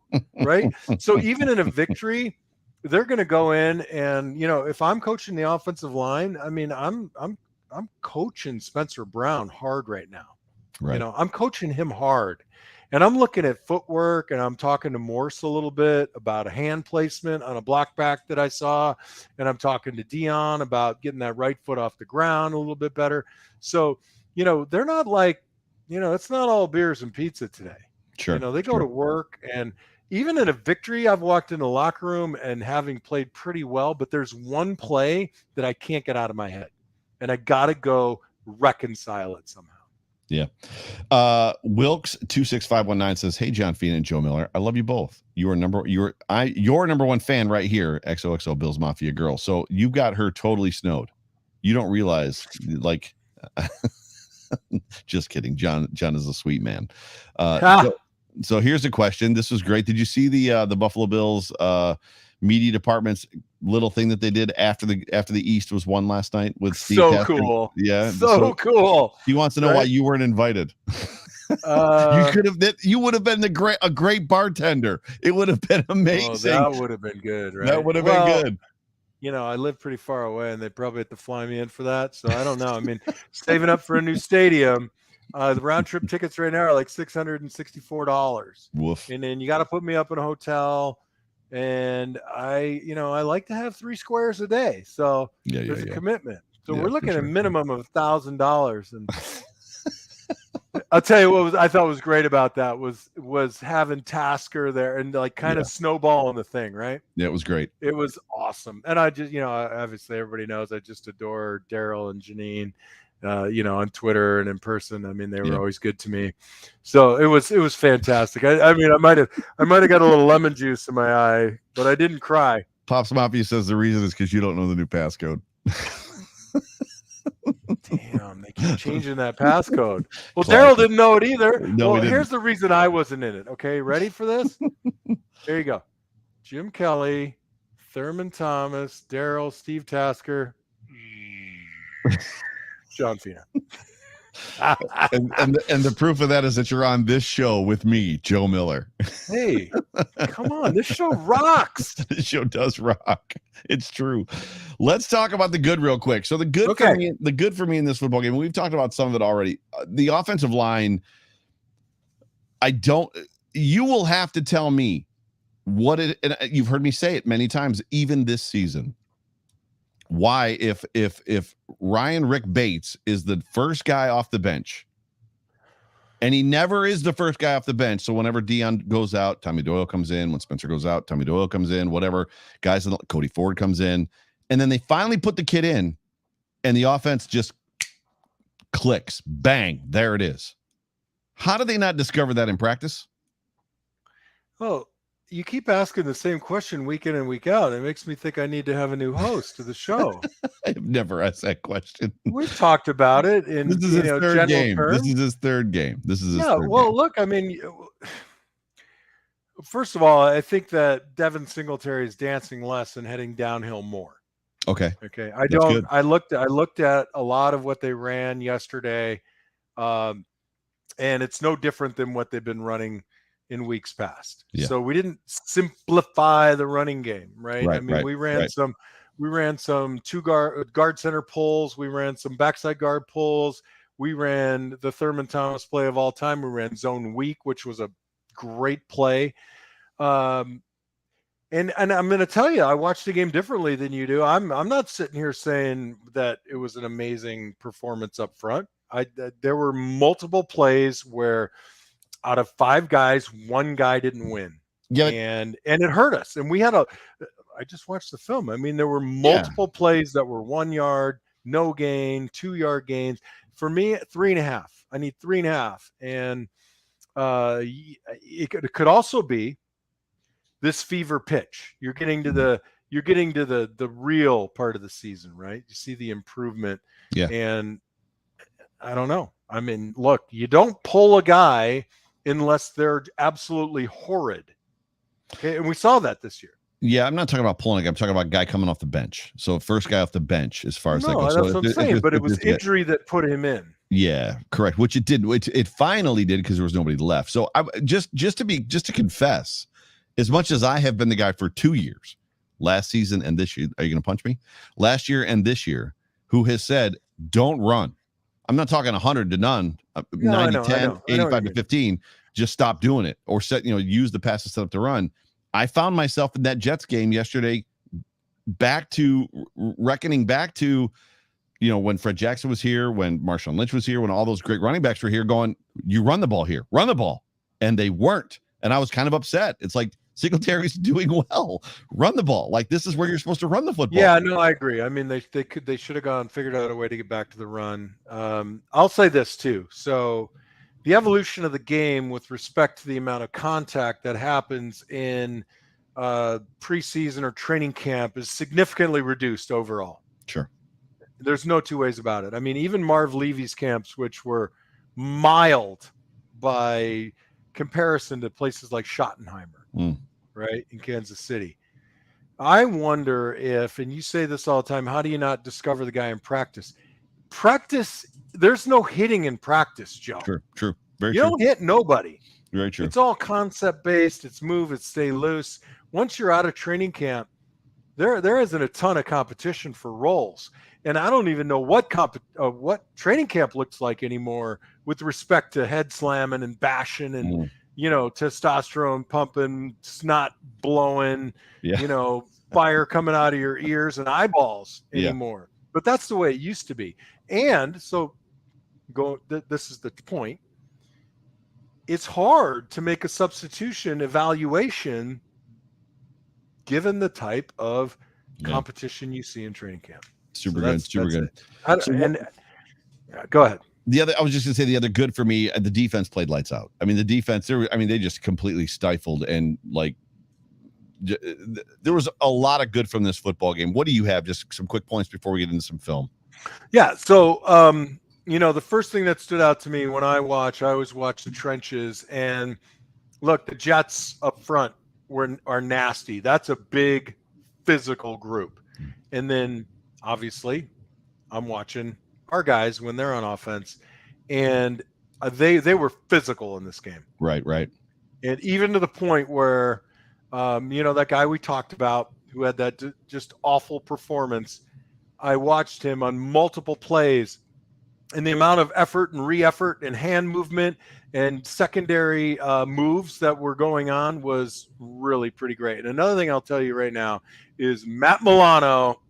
[SPEAKER 2] right? So even in a victory, they're going to go in and if I'm coaching the offensive line, I mean, I'm coaching Spencer Brown hard right now.
[SPEAKER 3] Right.
[SPEAKER 2] I'm coaching him hard, and I'm looking at footwork, and I'm talking to Morse a little bit about a hand placement on a block back that I saw, and I'm talking to Dion about getting that right foot off the ground a little bit better. So, they're not like, it's not all beers and pizza today.
[SPEAKER 3] Sure.
[SPEAKER 2] They go to work, and even in a victory, I've walked in the locker room and having played pretty well, but there's one play that I can't get out of my head, and I got to go reconcile it somehow.
[SPEAKER 3] Yeah. Wilkes 26519 says, "Hey, John Fina and Joe Miller, I love you both. Your number one fan right here, XOXO Bills Mafia girl. So you got her totally snowed. You don't realize, like, just kidding. John is a sweet man. So here's a question. This was great. Did you see the Buffalo Bills media department's little thing that they did after the East was won last night with Steve
[SPEAKER 2] so
[SPEAKER 3] Tasker?
[SPEAKER 2] Cool.
[SPEAKER 3] Yeah.
[SPEAKER 2] So cool.
[SPEAKER 3] He wants to know why you weren't invited. You would have been a great bartender. It would have been amazing.
[SPEAKER 2] That would have been good, right?
[SPEAKER 3] That would have been good.
[SPEAKER 2] I live pretty far away, and they probably have to fly me in for that. So I don't know. I mean, saving up for a new stadium, the round trip tickets right now are like $664.
[SPEAKER 3] Woof.
[SPEAKER 2] And then you got to put me up in a hotel. And I like to have 3 squares a day. So there's a commitment. So we're looking at a minimum of $1,000. And I'll tell you what I thought was great about that was having Tasker there and like kind of snowballing the thing, right?
[SPEAKER 3] Yeah, it was great.
[SPEAKER 2] It was awesome. And I just, obviously everybody knows I just adore Daryl and Janine. On Twitter and in person. I mean, they were always good to me. So it was fantastic. I mean, I might have got a little lemon juice in my eye, but I didn't cry.
[SPEAKER 3] Pops Mafia says the reason is because you don't know the new passcode.
[SPEAKER 2] Damn, they keep changing that passcode. Well, Daryl didn't know it either.
[SPEAKER 3] No,
[SPEAKER 2] well, here's the reason I wasn't in it. Okay, ready for this? There you go. Jim Kelly, Thurman Thomas, Daryl, Steve Tasker. John Fina.
[SPEAKER 3] and the proof of that is that you're on this show with me, Joe Miller.
[SPEAKER 2] Hey, come on. This show rocks.
[SPEAKER 3] This show does rock. It's true. Let's talk about the good real quick. So the good for me in this football game, we've talked about some of it already. The offensive line, you will have to tell me and you've heard me say it many times, even this season. Why, if Ryan Rick Bates is the first guy off the bench, and he never is the first guy off the bench. So whenever Dion goes out, Tommy Doyle comes in. When Spencer goes out, Tommy Doyle comes in. Whatever guys, Cody Ford comes in, and then they finally put the kid in, and the offense just clicks. Bang! There it is. How do they not discover that in practice?
[SPEAKER 2] Oh. You keep asking the same question week in and week out. It makes me think I need to have a new host to the show.
[SPEAKER 3] I've never asked that question.
[SPEAKER 2] We've talked about it in
[SPEAKER 3] this is his third game.
[SPEAKER 2] Terms.
[SPEAKER 3] This is his third game.
[SPEAKER 2] Look, I mean, first of all, I think that Devin Singletary is dancing less and heading downhill more.
[SPEAKER 3] Okay.
[SPEAKER 2] I looked at a lot of what they ran yesterday, and it's no different than what they've been running in weeks past. So we didn't simplify the running game, right? I mean, we ran some two guard center pulls, we ran some backside guard pulls, we ran the Thurman Thomas play of all time, we ran zone weak, which was a great play. And I'm going to tell you, I watched the game differently than you do. I'm not sitting here saying that it was an amazing performance up front. There were multiple plays where out of 5 guys, 1 guy didn't win. Yeah. And it hurt us. And I just watched the film. I mean, there were multiple plays that were 1 yard, no gain, 2-yard gains. For me, 3.5. I need 3.5. And it could also be this fever pitch. You're getting to the real part of the season, right? You see the improvement.
[SPEAKER 3] Yeah.
[SPEAKER 2] And I don't know. I mean, look, you don't pull a guy unless they're absolutely horrid. Okay, and we saw that this year.
[SPEAKER 3] Yeah, I'm not talking about pulling. I'm talking about guy coming off the bench. So first guy off the bench, as far as that goes.
[SPEAKER 2] That's what I'm saying. But it was injury that put him in.
[SPEAKER 3] Yeah, correct. Which it did. It finally did because there was nobody left. So I just to confess, as much as I have been the guy for 2 years, last season and this year, are you going to punch me? Last year and this year, who has said, don't run. I'm not talking 100 to none, 90, 10, 85 to 15. Just stop doing it or use the pass to set up to run. I found myself in that Jets game yesterday, reckoning back to, when Fred Jackson was here, when Marshawn Lynch was here, when all those great running backs were here going, you run the ball here, run the ball. And they weren't. And I was kind of upset. It's like Singletary's doing well. Run the ball. Like, this is where you're supposed to run the football.
[SPEAKER 2] Yeah, no, I agree. I mean, they should have figured out a way to get back to the run. I'll say this too. So the evolution of the game with respect to the amount of contact that happens in preseason or training camp is significantly reduced overall.
[SPEAKER 3] Sure.
[SPEAKER 2] There's no two ways about it. I mean, even Marv Levy's camps, which were mild by comparison to places like Schottenheimer, right, in Kansas City. I wonder if, and you say this all the time, how do you not discover the guy in practice? Practice, there's no hitting in practice, Joe.
[SPEAKER 3] True. Very
[SPEAKER 2] true. You don't hit nobody.
[SPEAKER 3] Very true.
[SPEAKER 2] It's all concept-based. It's move, it's stay loose. Once you're out of training camp, there isn't a ton of competition for roles. And I don't even know what training camp looks like anymore with respect to head slamming and bashing and, testosterone pumping, snot blowing, fire coming out of your ears and eyeballs anymore. Yeah. But that's the way it used to be. And so this is the point. It's hard to make a substitution evaluation given the type of competition you see in training camp.
[SPEAKER 3] Super good.
[SPEAKER 2] Go ahead.
[SPEAKER 3] I was just gonna say the other good for me, the defense played lights out. I mean, the defense, they just completely stifled, and there was a lot of good from this football game. What do you have? Just some quick points before we get into some film.
[SPEAKER 2] Yeah. So, the first thing that stood out to me when I always watch the trenches, and look, the Jets up front are nasty. That's a big physical group. And then obviously I'm watching our guys when they're on offense, and they were physical in this game.
[SPEAKER 3] Right.
[SPEAKER 2] And even to the point where, that guy we talked about who had that just awful performance, I watched him on multiple plays, and the amount of effort and re-effort and hand movement and secondary moves that were going on was really pretty great. And another thing I'll tell you right now is Matt Milano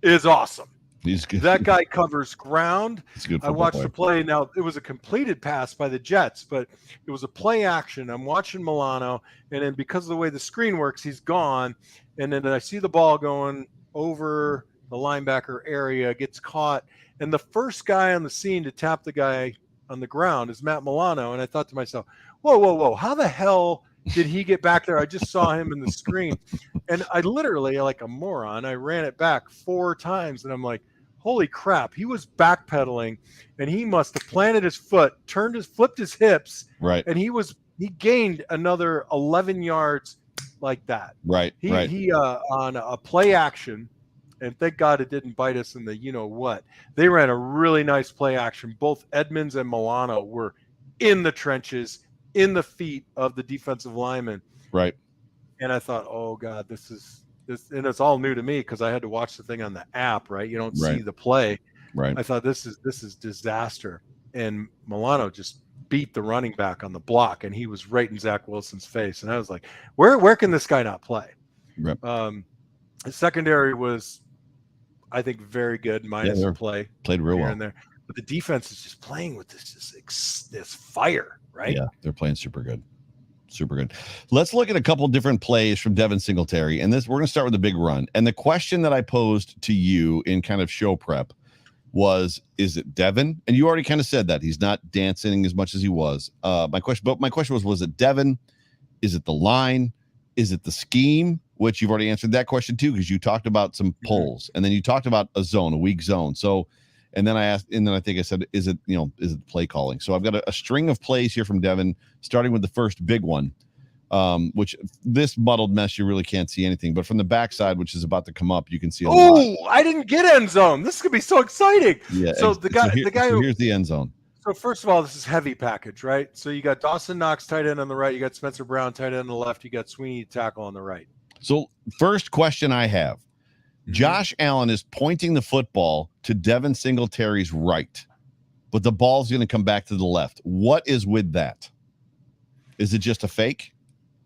[SPEAKER 2] is awesome.
[SPEAKER 3] He's good.
[SPEAKER 2] That guy covers ground.
[SPEAKER 3] I
[SPEAKER 2] watched the play. Now, it was a completed pass by the Jets, but it was a play action. I'm watching Milano, and then because of the way the screen works, he's gone. And then I see the ball going over the linebacker area, gets caught. And the first guy on the scene to tap the guy on the ground is Matt Milano. And I thought to myself, whoa, how the hell did he get back there? I just saw him in the screen. And I literally, like a moron, I ran it back 4 times. And I'm like, holy crap, he was backpedaling, and he must have planted his foot, flipped his hips.
[SPEAKER 3] Right.
[SPEAKER 2] And he gained another 11 yards like that.
[SPEAKER 3] Right.
[SPEAKER 2] He on a play action. And thank God it didn't bite us in the what. They ran a really nice play action. Both Edmonds and Milano were in the trenches, in the feet of the defensive lineman.
[SPEAKER 3] Right.
[SPEAKER 2] And I thought, oh God, this, and it's all new to me because I had to watch the thing on the app, right? You don't see the play.
[SPEAKER 3] Right.
[SPEAKER 2] I thought this is disaster. And Milano just beat the running back on the block, and he was right in Zach Wilson's face. And I was like, where can this guy not play?
[SPEAKER 3] Right.
[SPEAKER 2] The secondary was, I think, very good, minus the play.
[SPEAKER 3] Played real well.
[SPEAKER 2] In there. But the defense is just playing with this fire, right?
[SPEAKER 3] Yeah, they're playing super good. Super good. Let's look at a couple different plays from Devin Singletary. And we're going to start with the big run. And the question that I posed to you in kind of show prep was, is it Devin? And you already kind of said that. He's not dancing as much as he was. My question was it Devin? Is it the line? Is it the scheme? Which you've already answered that question too, because you talked about some pulls, and then you talked about a weak zone. So, and then I think I said, is it play calling? So I've got a string of plays here from Devin, starting with the first big one. which this muddled mess, you really can't see anything. But from the backside, which is about to come up, you can see a lot.
[SPEAKER 2] Oh, I didn't get end zone. This could be so exciting.
[SPEAKER 3] Yeah.
[SPEAKER 2] So the guy
[SPEAKER 3] here's the end zone.
[SPEAKER 2] So first of all, this is heavy package, right? So you got Dawson Knox tight end on the right, you got Spencer Brown tight end on the left, you got Sweeney tackle on the right.
[SPEAKER 3] So first question I have, Josh Allen is pointing the football to Devin Singletary's right, but the ball's going to come back to the left. What is with that? Is it just a fake?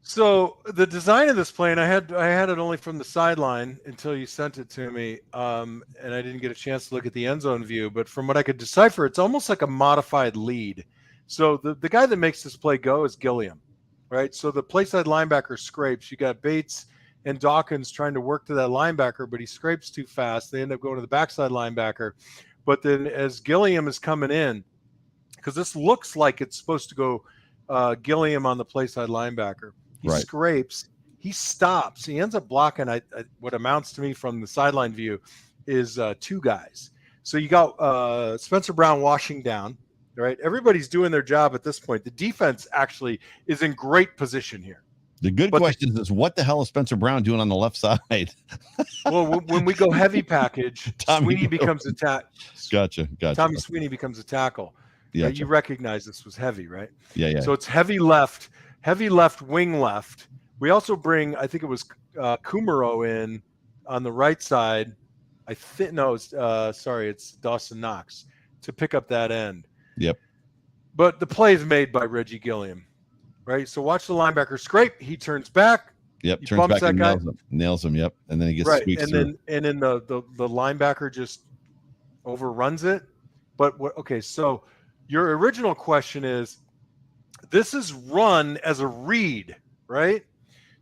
[SPEAKER 2] So the design of this play, and I had it only from the sideline until you sent it to me, and I didn't get a chance to look at the end zone view. But from what I could decipher, it's almost like a modified lead. So the guy that makes this play go is Gilliam, right? So the play side linebacker scrapes. You got Bates and Dawkins trying to work to that linebacker, but he scrapes too fast. They end up going to the backside linebacker. But then as Gilliam is coming in, because this looks like it's supposed to go Gilliam on the play side linebacker. He scrapes, he stops, he ends up blocking. What amounts to me from the sideline view is two guys. So you got Spencer Brown washing down, right? Everybody's doing their job at this point. The defense actually is in great position here.
[SPEAKER 3] The good question is, what the hell is Spencer Brown doing on the left side?
[SPEAKER 2] Well, when we go heavy package, Sweeney becomes a tackle.
[SPEAKER 3] Gotcha.
[SPEAKER 2] Tommy Sweeney becomes a tackle.
[SPEAKER 3] Yeah,
[SPEAKER 2] right? You recognize this was heavy, right?
[SPEAKER 3] Yeah.
[SPEAKER 2] So it's heavy left, wing left. We also bring, I think it was Kumaro in on the right side. I think it's Dawson Knox to pick up that end.
[SPEAKER 3] Yep.
[SPEAKER 2] But the play is made by Reggie Gilliam, right? So watch the linebacker scrape. He turns back.
[SPEAKER 3] Yep. Turns back and nails him. Yep. And then he gets squeaks through.
[SPEAKER 2] And then the linebacker just overruns it. But okay, so your original question is, this is run as a read, right?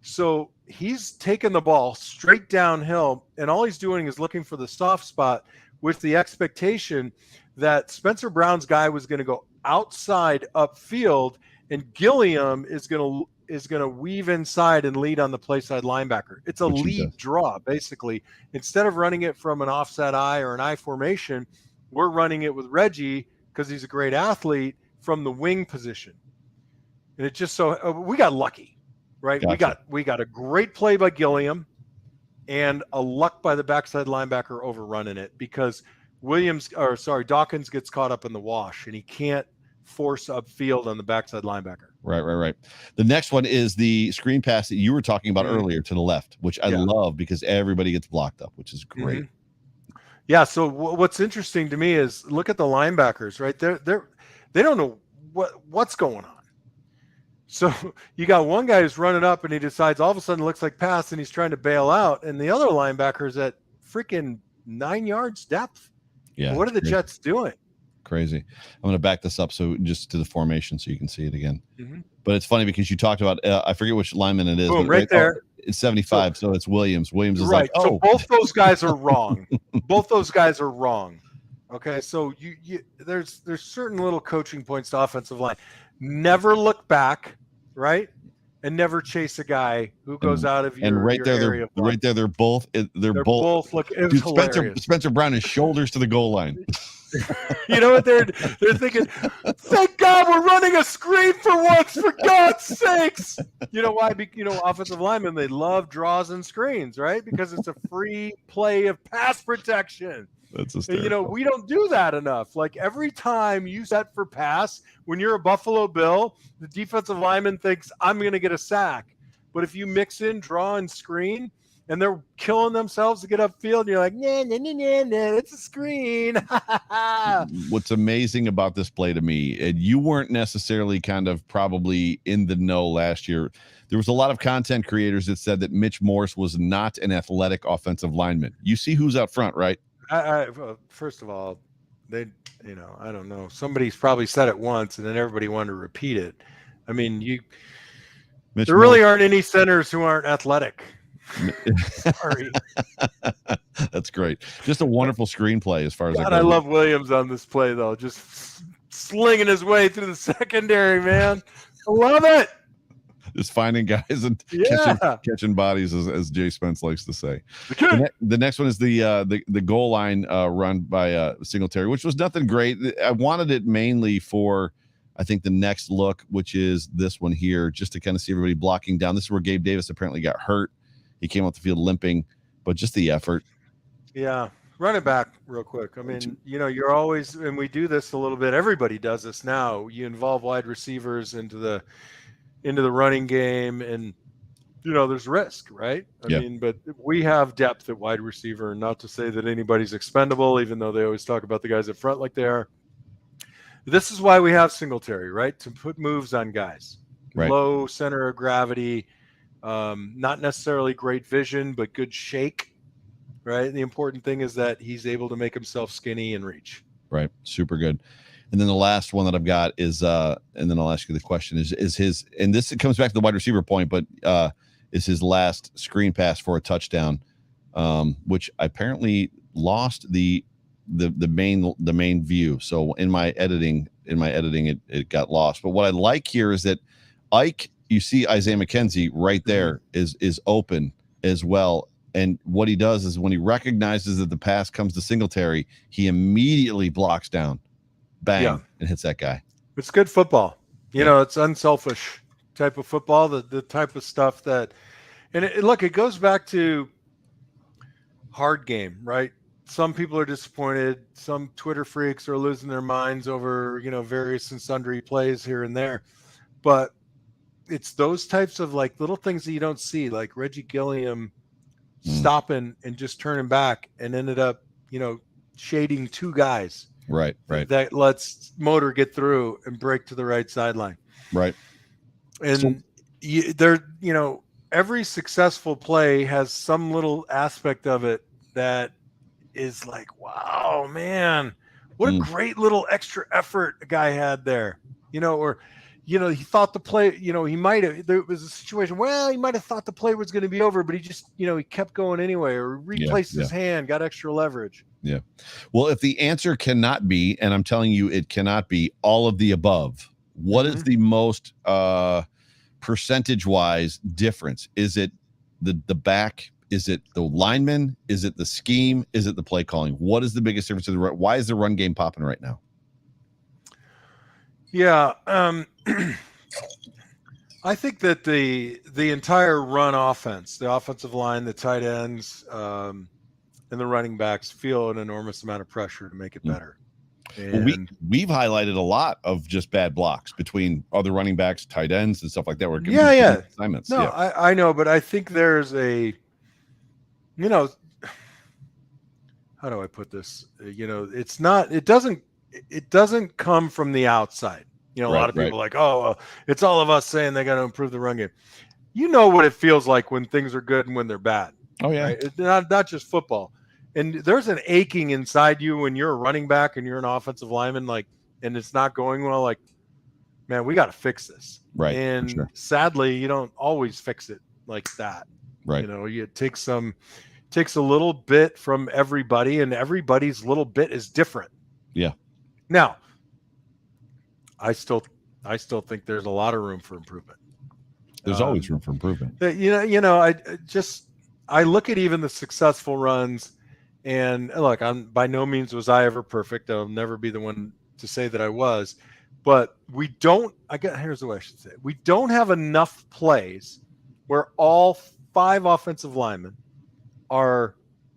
[SPEAKER 2] So he's taking the ball straight downhill, and all he's doing is looking for the soft spot with the expectation that Spencer Brown's guy was going to go outside upfield, and Gilliam is going to weave inside and lead on the play side linebacker. It's a lead draw, basically. Instead of running it from an offset I or an I formation, we're running it with Reggie because he's a great athlete from the wing position. And it just so we got lucky, right?
[SPEAKER 3] Gotcha.
[SPEAKER 2] We got a great play by Gilliam and a luck by the backside linebacker overrunning it because Dawkins gets caught up in the wash and he can't force upfield on the backside linebacker.
[SPEAKER 3] Right. The next one is the screen pass that you were talking about earlier to the left, which I love because everybody gets blocked up, which is great.
[SPEAKER 2] Mm-hmm. Yeah. So what's interesting to me is look at the linebackers, right? They don't know what's going on. So you got one guy who's running up and he decides all of a sudden it looks like pass and he's trying to bail out. And the other linebacker's at freaking 9 yards depth.
[SPEAKER 3] Yeah.
[SPEAKER 2] What are the Jets doing?
[SPEAKER 3] Crazy. I'm going to back this up so just to the formation so you can see it again.
[SPEAKER 2] Mm-hmm.
[SPEAKER 3] But it's funny because you talked about, I forget which lineman it is.
[SPEAKER 2] Boom, right there.
[SPEAKER 3] It's 75. So it's Williams. Williams is
[SPEAKER 2] right.
[SPEAKER 3] like,
[SPEAKER 2] So both those guys are wrong. Okay. So there's certain little coaching points to offensive line. Never look back, right? And never chase a guy who goes out of your
[SPEAKER 3] and right there,
[SPEAKER 2] area.
[SPEAKER 3] They're both
[SPEAKER 2] look.
[SPEAKER 3] Spencer Brown is shoulders to the goal line.
[SPEAKER 2] You know what they're thinking? Thank God we're running a screen for once, for God's sakes. You know why? Offensive linemen, they love draws and screens, right? Because it's a free play of pass protection.
[SPEAKER 3] That's hysterical.
[SPEAKER 2] We don't do that enough. Like every time you set for pass, when you're a Buffalo Bill, the defensive lineman thinks I'm going to get a sack. But if you mix in draw and screen, and they're killing themselves to get upfield, and you're like, nah, it's a screen.
[SPEAKER 3] What's amazing about this play to me, and you weren't necessarily kind of probably in the know last year. There was a lot of content creators that said that Mitch Morse was not an athletic offensive lineman. You see who's out front, right?
[SPEAKER 2] First of all, I don't know. Somebody's probably said it once, and then everybody wanted to repeat it. I mean, there really aren't any centers who aren't athletic. Sorry.
[SPEAKER 3] That's great. Just a wonderful screenplay as far as
[SPEAKER 2] I love Williams on this play, though. Just slinging his way through the secondary, man. I love it.
[SPEAKER 3] Just finding guys and catching bodies, as Jay Spence likes to say. The next one is the goal line run by Singletary, which was nothing great. I wanted it mainly for I think the next look, which is this one here, just to kind of see everybody blocking down. This is where Gabe Davis apparently got hurt. He came off the field limping, but just the effort.
[SPEAKER 2] Yeah. Run it back real quick. I mean, you're always, and we do this a little bit. Everybody does this now. You involve wide receivers into the running game, and there's risk, right? I mean, but we have depth at wide receiver, and not to say that anybody's expendable, even though they always talk about the guys up front like they are. This is why we have Singletary, right? To put moves on guys. Right. Low center of gravity, not necessarily great vision, but good shake. Right. The important thing is that he's able to make himself skinny and reach.
[SPEAKER 3] Right. Super good. And then the last one that I've got is, and then I'll ask you the question is his, and this comes back to the wide receiver point, but is his last screen pass for a touchdown, which I apparently lost the main view. So in my editing, it got lost. But what I like here is that Ike, you see Isaiah McKenzie right there is open as well. And what he does is when he recognizes that the pass comes to Singletary, he immediately blocks down, bang, and hits that guy.
[SPEAKER 2] It's good football. It's unselfish type of football, the type of stuff that, and it goes back to hard game, right? Some people are disappointed. Some Twitter freaks are losing their minds over, various and sundry plays here and there. But it's those types of little things that you don't see, like Reggie Gilliam stopping and just turning back and ended up, shading two guys.
[SPEAKER 3] Right.
[SPEAKER 2] That lets Motor get through and break to the right sideline.
[SPEAKER 3] Right.
[SPEAKER 2] And every successful play has some little aspect of it that is like, wow, man, what a great little extra effort a guy had there, or he thought the play, he might have, there was a situation, he might have thought the play was going to be over, but he just, he kept going anyway, or replaced his hand, got extra leverage.
[SPEAKER 3] Yeah. Well, if the answer cannot be, and I'm telling you, it cannot be all of the above, what is the most percentage-wise difference? Is it the back? Is it the lineman? Is it the scheme? Is it the play calling? What is the biggest difference? Why is the run game popping right now?
[SPEAKER 2] Yeah. I think that the entire run offense, the offensive line, the tight ends, and the running backs feel an enormous amount of pressure to make it better. And
[SPEAKER 3] we've highlighted a lot of just bad blocks between other running backs, tight ends, and stuff like that. Assignments.
[SPEAKER 2] No, yeah. I know, but I think there's a, how do I put this? It's not. It doesn't come from the outside. A lot of people are like, it's all of us saying they got to improve the run game. You know what it feels like when things are good and when they're bad.
[SPEAKER 3] Oh yeah,
[SPEAKER 2] right? It's not just football. And there's an aching inside you when you're a running back and you're an offensive lineman, and it's not going well. Like, man, we got to fix this.
[SPEAKER 3] Right.
[SPEAKER 2] And sadly, you don't always fix it like that.
[SPEAKER 3] Right.
[SPEAKER 2] It takes a little bit from everybody, and everybody's little bit is different.
[SPEAKER 3] Yeah.
[SPEAKER 2] Now, I still think there's a lot of room for improvement.
[SPEAKER 3] There's always room for improvement.
[SPEAKER 2] I look at even the successful runs, and look, by no means was I ever perfect. I'll never be the one to say that I was, but here's the way I should say it. We don't have enough plays where all 5 offensive linemen are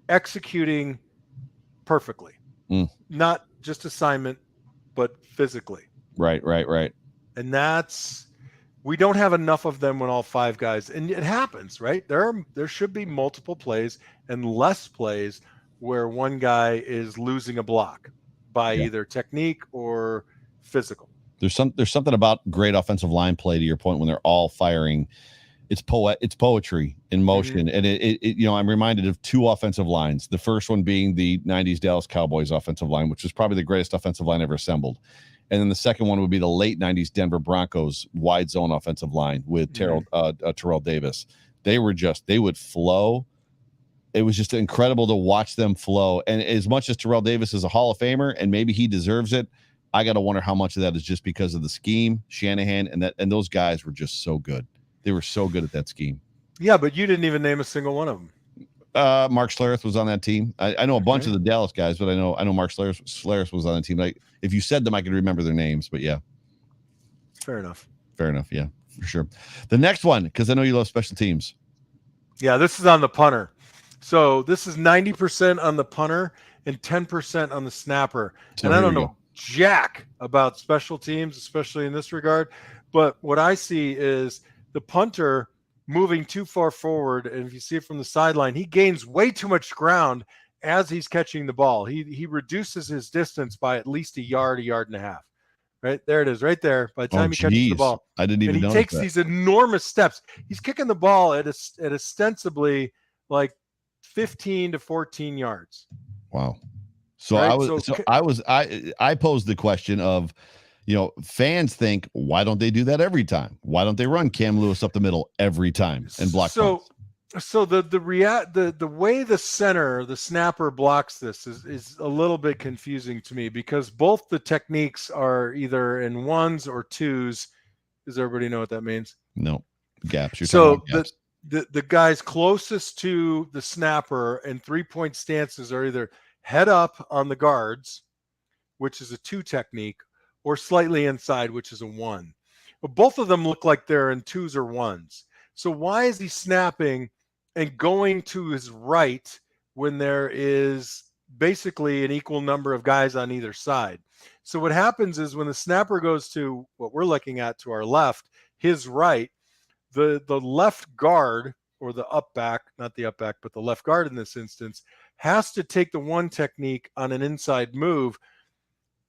[SPEAKER 2] executing perfectly, not just assignment, but physically.
[SPEAKER 3] Right.
[SPEAKER 2] And we don't have enough of them when all 5 guys, and it happens, right? There should be multiple plays and less plays where one guy is losing a block by either technique or physical.
[SPEAKER 3] There's something about great offensive line play, to your point, when they're all firing. It's poetry in motion. And I'm reminded of 2 offensive lines. The first one being the 90s Dallas Cowboys offensive line, which was probably the greatest offensive line ever assembled. And then the second one would be the late 90s Denver Broncos wide zone offensive line with Terrell Davis. They would flow. It was just incredible to watch them flow. And as much as Terrell Davis is a Hall of Famer, and maybe he deserves it, I got to wonder how much of that is just because of the scheme, Shanahan, and those guys were just so good. They were so good at that scheme.
[SPEAKER 2] Yeah, but you didn't even name a single one of them.
[SPEAKER 3] Mark Schlereth was on that team. I know a bunch of the Dallas guys, but I know Mark Schlereth was on the team. If you said them, I could remember their names, but yeah.
[SPEAKER 2] fair enough.
[SPEAKER 3] Fair enough. Yeah, for sure. The next one, because I know you love special teams.
[SPEAKER 2] Yeah, this is on the punter. So this is 90% on the punter and 10% on the snapper.
[SPEAKER 3] So
[SPEAKER 2] and I
[SPEAKER 3] here
[SPEAKER 2] don't
[SPEAKER 3] we
[SPEAKER 2] know
[SPEAKER 3] go.
[SPEAKER 2] jack about special teams, especially in this regard. But what I see is the punter moving too far forward. And if you see it from the sideline, he gains way too much ground as he's catching the ball. He reduces his distance by at least a yard and a half. Right there it is, right there. By the time he catches the ball,
[SPEAKER 3] I didn't even
[SPEAKER 2] and he
[SPEAKER 3] notice
[SPEAKER 2] takes
[SPEAKER 3] that.
[SPEAKER 2] these enormous steps. He's kicking the ball at ostensibly like 15 to 14 yards.
[SPEAKER 3] Wow. So
[SPEAKER 2] Right?
[SPEAKER 3] I posed the question of, fans think, why don't they do that every time? Why don't they run Cam Lewis up the middle every time and block punts?
[SPEAKER 2] So the way the snapper blocks this is a little bit confusing to me, because both the techniques are either in ones or twos. Does everybody know what that means?
[SPEAKER 3] No, gaps.
[SPEAKER 2] So the guys closest to the snapper and 3-point stances are either head up on the guards, which is a 2 technique, or slightly inside, which is a 1. But both of them look like they're in 2s or 1s. So why is he snapping and going to his right when there is basically an equal number of guys on either side? So what happens is when the snapper goes to what we're looking at to our left, his right, the left guard, or the up back, not the up back, but the left guard in this instance, has to take the 1 technique on an inside move.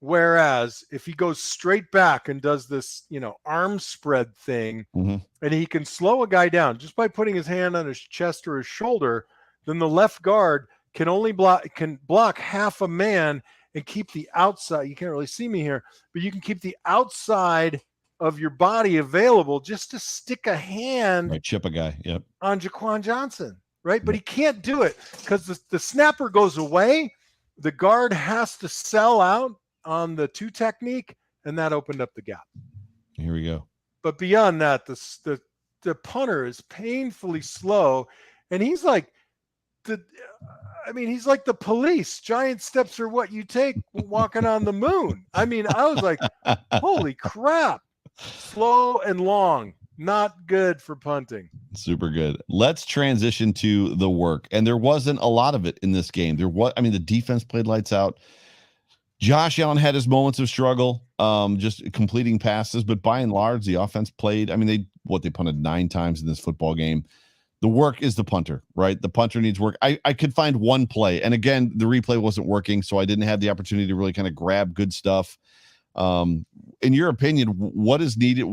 [SPEAKER 2] Whereas if he goes straight back and does this, arm spread thing, and he can slow a guy down just by putting his hand on his chest or his shoulder, then the left guard can block half a man and keep the outside. You can't really see me here, but you can keep the outside of your body available just to stick a hand,
[SPEAKER 3] right, chip a guy, yep,
[SPEAKER 2] on Jaquan Johnson, right? But he can't do it because the snapper goes away. The guard has to sell out on the 2 technique, and that opened up the gap.
[SPEAKER 3] Here we go.
[SPEAKER 2] But beyond that, the punter is painfully slow, and he's like he's like the police. Giant steps are what you take walking on the moon. I was like, holy crap. Slow and long. Not good for punting.
[SPEAKER 3] Super good. Let's transition to the work. And there wasn't a lot of it in this game. The defense played lights out. Josh Allen had his moments of struggle, just completing passes, but by and large, the offense played. They punted 9 times in this football game. The work is the punter, right? The punter needs work. I could find one play, and again, the replay wasn't working, so I didn't have the opportunity to really kind of grab good stuff. In your opinion, what is needed?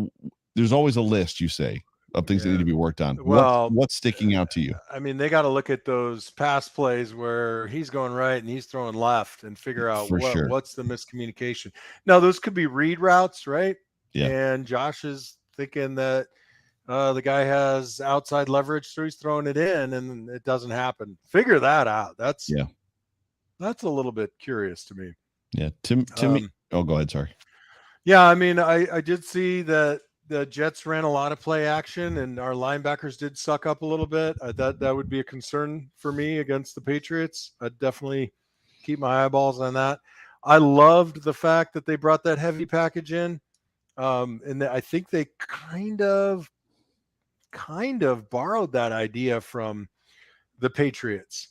[SPEAKER 3] There's always a list, you say, of things that need to be worked on.
[SPEAKER 2] Well,
[SPEAKER 3] what's sticking out to you?
[SPEAKER 2] They got to look at those pass plays where he's going right and he's throwing left and figure out what's the miscommunication. Now, those could be read routes, right?
[SPEAKER 3] Yeah.
[SPEAKER 2] And Josh is thinking that the guy has outside leverage, so he's throwing it in, and it doesn't happen. Figure that out. That's a little bit curious to me.
[SPEAKER 3] Yeah. To me. Oh, go ahead. Sorry.
[SPEAKER 2] Yeah. I did see that the Jets ran a lot of play action, and our linebackers did suck up a little bit. That would be a concern for me against the Patriots. I'd definitely keep my eyeballs on that. I loved the fact that they brought that heavy package in, and I think they kind of borrowed that idea from the Patriots.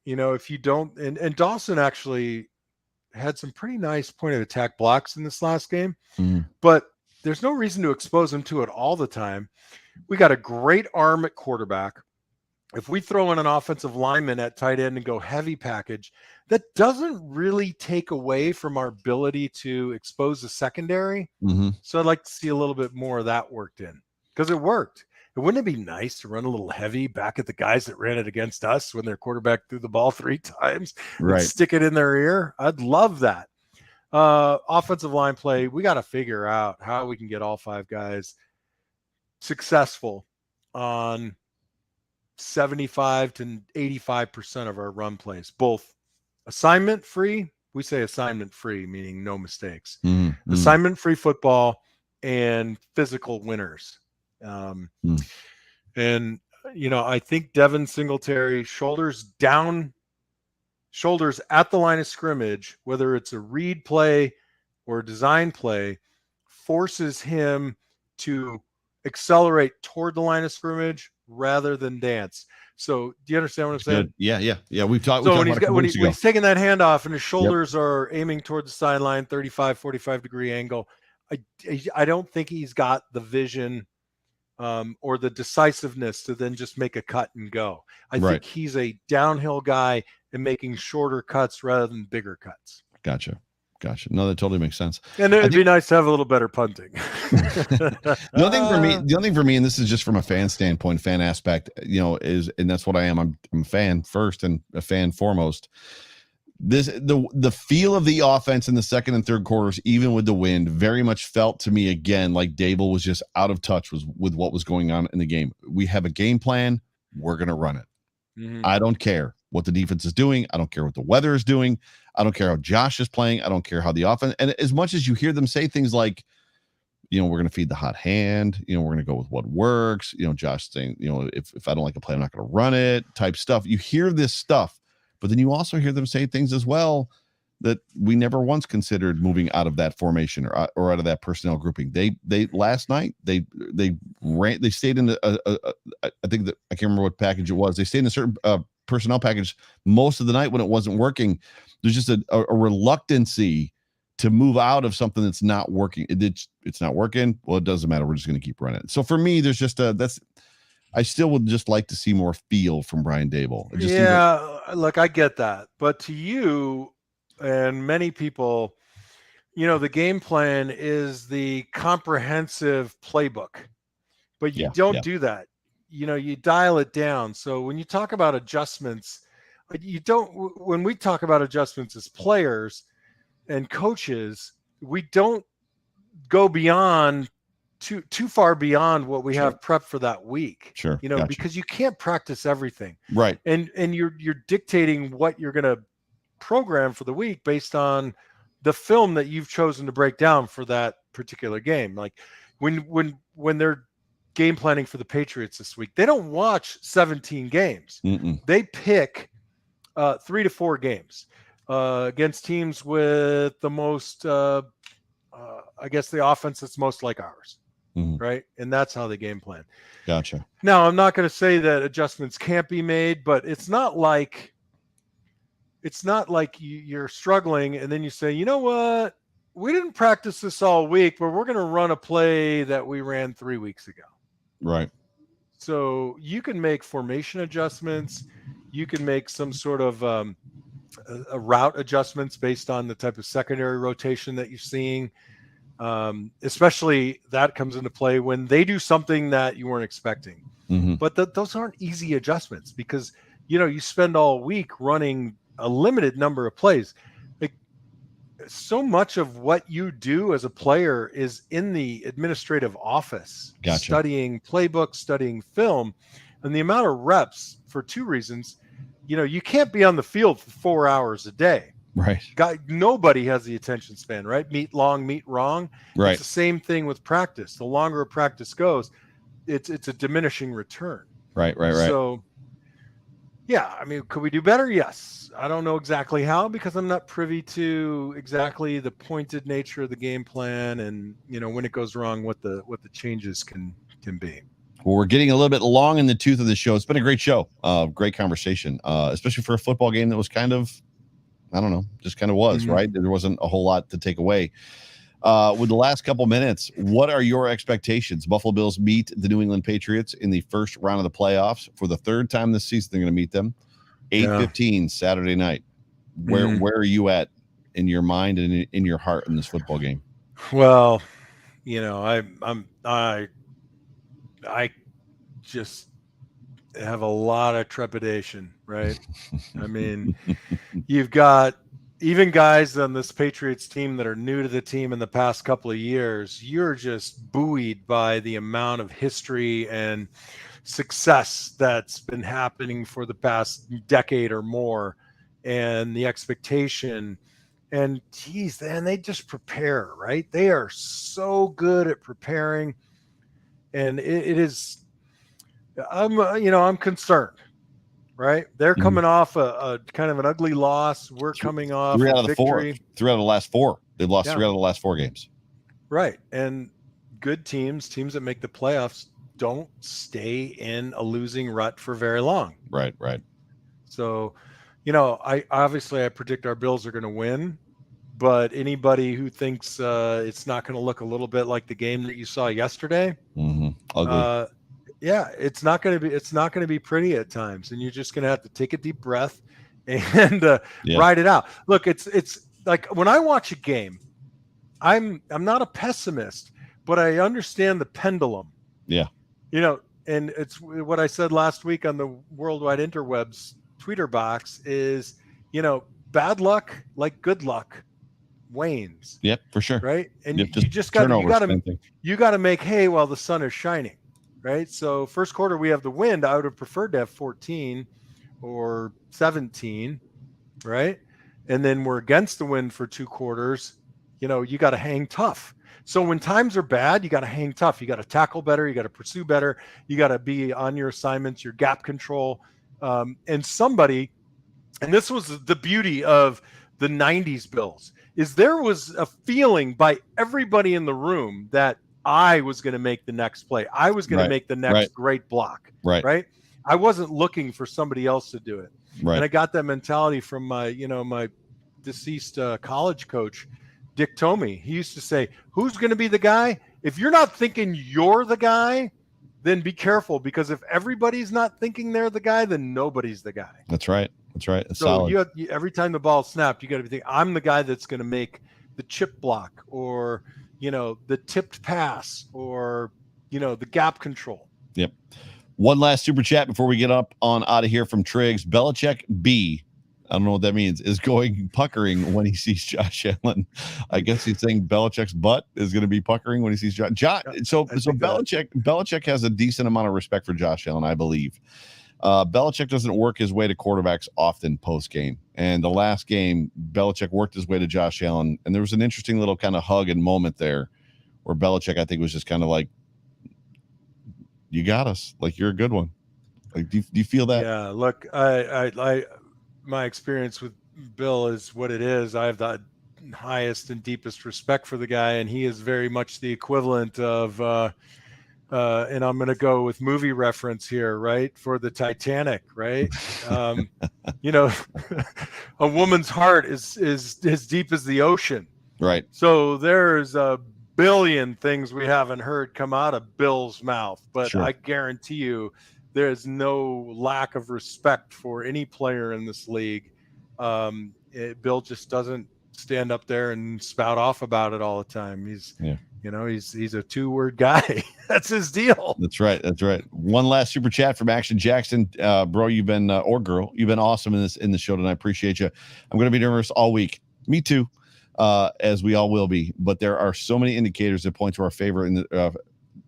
[SPEAKER 2] If you don't, and Dawson actually had some pretty nice point of attack blocks in this last game, but there's no reason to expose him to it all the time. We got a great arm at quarterback. If we throw in an offensive lineman at tight end and go heavy package, that doesn't really take away from our ability to expose the secondary. So I'd like to see a little bit more of that worked in, because it worked. And wouldn't it be nice to run a little heavy back at the guys that ran it against us when their quarterback threw the ball 3 times, right, and stick it in their ear? I'd love that. Offensive line play, we got to figure out how we can get all 5 guys successful on 75 to 85% of our run plays, both assignment free. We say assignment free, meaning no mistakes, assignment free football, and physical winners. And, I think Devin Singletary, shoulders down, shoulders at the line of scrimmage, whether it's a read play or a design play, forces him to accelerate toward the line of scrimmage rather than dance. So do you understand what I'm saying?
[SPEAKER 3] Good. Yeah. We've talked.
[SPEAKER 2] So
[SPEAKER 3] when
[SPEAKER 2] he's taking that handoff and his shoulders are aiming toward the sideline, 35, 45 degree angle. I don't think he's got the vision or the decisiveness to then just make a cut and go. I think he's a downhill guy and making shorter cuts rather than bigger cuts.
[SPEAKER 3] Gotcha. No, that totally makes sense.
[SPEAKER 2] And it'd be nice to have a little better punting.
[SPEAKER 3] The only thing for me, and this is just from a fan standpoint, fan aspect, is, and that's what I am. I'm a fan first and a fan foremost. The feel of the offense in the second and third quarters, even with the wind, very much felt to me again like Dable was just out of touch with what was going on in the game. We have a game plan. We're going to run it. Mm-hmm. I don't care what the defense is doing. I don't care what the weather is doing. I don't care how Josh is playing. I don't care how the offense. And as much as you hear them say things like, we're going to feed the hot hand, we're going to go with what works, Josh saying, if I don't like a play, I'm not going to run it type stuff. You hear this stuff, but then you also hear them say things as well that we never once considered moving out of that formation or out of that personnel grouping. They last night, they stayed in I think that I can't remember what package it was. They stayed in a certain personnel package most of the night when it wasn't working. There's just a reluctancy to move out of something that's not working. It's not working. Well, it doesn't matter. We're just going to keep running. So for me, there's just I still would just like to see more feel from Brian Dable.
[SPEAKER 2] Look, I get that. But to you and many people, the game plan is the comprehensive playbook, but you don't do that. You dial it down. So when you talk about adjustments, when we talk about adjustments as players and coaches, we don't go beyond too far beyond what we have prepped for that week.
[SPEAKER 3] Sure.
[SPEAKER 2] Gotcha. Because you can't practice everything.
[SPEAKER 3] Right.
[SPEAKER 2] And you're dictating what you're going to program for the week based on the film that you've chosen to break down for that particular game. Like when they're game planning for the Patriots this week, they don't watch 17 games.
[SPEAKER 3] Mm-mm.
[SPEAKER 2] They pick 3 to 4 games against teams with the most, I guess, the offense that's most like ours.
[SPEAKER 3] Mm-hmm.
[SPEAKER 2] Right. And that's how they game plan.
[SPEAKER 3] Gotcha.
[SPEAKER 2] Now, I'm not going to say that adjustments can't be made, but it's not like you're struggling and then you say, you know what? We didn't practice this all week, but we're going to run a play that we ran 3 weeks ago.
[SPEAKER 3] Right.
[SPEAKER 2] So you can make formation adjustments. You can make some sort of a route adjustments based on the type of secondary rotation that you're seeing. Especially that comes into play when they do something that you weren't expecting.
[SPEAKER 3] Mm-hmm.
[SPEAKER 2] But those aren't easy adjustments because, you spend all week running a limited number of plays. Like, so much of what you do as a player is in the administrative office,
[SPEAKER 3] Gotcha.
[SPEAKER 2] Studying playbooks, studying film, and the amount of reps for 2 reasons. You can't be on the field for 4 hours a day.
[SPEAKER 3] Right.
[SPEAKER 2] Nobody has the attention span, right? Meet long, meet wrong.
[SPEAKER 3] Right.
[SPEAKER 2] It's the same thing with practice. The longer a practice goes, it's a diminishing return.
[SPEAKER 3] Right.
[SPEAKER 2] So, yeah, I mean, could we do better? Yes. I don't know exactly how because I'm not privy to exactly the pointed nature of the game plan and, when it goes wrong, what the changes can be.
[SPEAKER 3] Well, we're getting a little bit long in the tooth of the show. It's been a great show. Great conversation, especially for a football game that was kind of, I don't know, just kind of was, mm-hmm. right? There wasn't a whole lot to take away. With the last couple minutes, what are your expectations? Buffalo Bills meet the New England Patriots in the first round of the playoffs for the 3rd time this season. They're going to meet them 8:15 Saturday night. Where are you at in your mind and in your heart in this football game?
[SPEAKER 2] Well, I just have a lot of trepidation, right? I mean, you've got even guys on this Patriots team that are new to the team in the past couple of years. You're just buoyed by the amount of history and success that's been happening for the past decade or more, and the expectation. And geez, man, they just prepare, right? They are so good at preparing, and it is. I'm concerned, right? They're coming off a kind of an ugly loss. We're coming off
[SPEAKER 3] 3 out of the
[SPEAKER 2] victory.
[SPEAKER 3] 4. 3 out of the last 4. They've lost 3 out of the last 4 games.
[SPEAKER 2] Right. And good teams that make the playoffs, don't stay in a losing rut for very long.
[SPEAKER 3] Right.
[SPEAKER 2] So, I predict our Bills are going to win, but anybody who thinks it's not going to look a little bit like the game that you saw yesterday,
[SPEAKER 3] Ugly.
[SPEAKER 2] yeah, it's not going to be pretty at times, and you're just going to have to take a deep breath and ride it out. Look, it's like when I watch a game, I'm not a pessimist, but I understand the pendulum.
[SPEAKER 3] Yeah.
[SPEAKER 2] And it's what I said last week on the Worldwide Interwebs Twitter box is, bad luck, like good luck, wanes.
[SPEAKER 3] Yep, for sure.
[SPEAKER 2] Right. And
[SPEAKER 3] yep,
[SPEAKER 2] you got to make hay while the sun is shining. Right. So first quarter, we have the wind. I would have preferred to have 14 or 17. Right. And then we're against the wind for 2 quarters. You got to hang tough. So when times are bad, you got to hang tough. You got to tackle better. You got to pursue better. You got to be on your assignments, your gap control. And this was the beauty of the 90s Bills, is there was a feeling by everybody in the room that I was going to make the next play. I was going to make the next great block. Right. I wasn't looking for somebody else to do it. Right. And I got that mentality from my deceased college coach, Dick Tomey. He used to say, who's going to be the guy? If you're not thinking you're the guy, then be careful, because if everybody's not thinking they're the guy, then nobody's the guy.
[SPEAKER 3] That's right. It's
[SPEAKER 2] so solid. Every time the ball snapped, you got to be thinking, I'm the guy that's going to make the chip block, or, the tipped pass, or, the gap control.
[SPEAKER 3] Yep. One last super chat before we get up on out of here from Triggs. Belichick B, I don't know what that means, is going puckering when he sees Josh Allen. I guess he's saying Belichick's butt is going to be puckering when he sees Josh. So Belichick has a decent amount of respect for Josh Allen, I believe. Belichick doesn't work his way to quarterbacks often post game. And the last game, Belichick worked his way to Josh Allen. And there was an interesting little kind of hug and moment there where Belichick, I think, was just kind of like, you got us. Like, you're a good one. Like, do you feel that?
[SPEAKER 2] Yeah, look, I my experience with Bill is what it is. I have the highest and deepest respect for the guy, and he is very much the equivalent of, and I'm going to go with movie reference here, right? For the Titanic, right? A woman's heart is as deep as the ocean.
[SPEAKER 3] Right.
[SPEAKER 2] So there's a billion things we haven't heard come out of Bill's mouth, but sure. I guarantee you, there is no lack of respect for any player in this league. Bill just doesn't stand up there and spout off about it all the time. He's a 2-word guy. That's his deal.
[SPEAKER 3] That's right. One last super chat from Action Jackson. Bro, you've been or girl, you've been awesome in the show tonight. I appreciate you. I'm going to be nervous all week. Me too, as we all will be. But there are so many indicators that point to our favor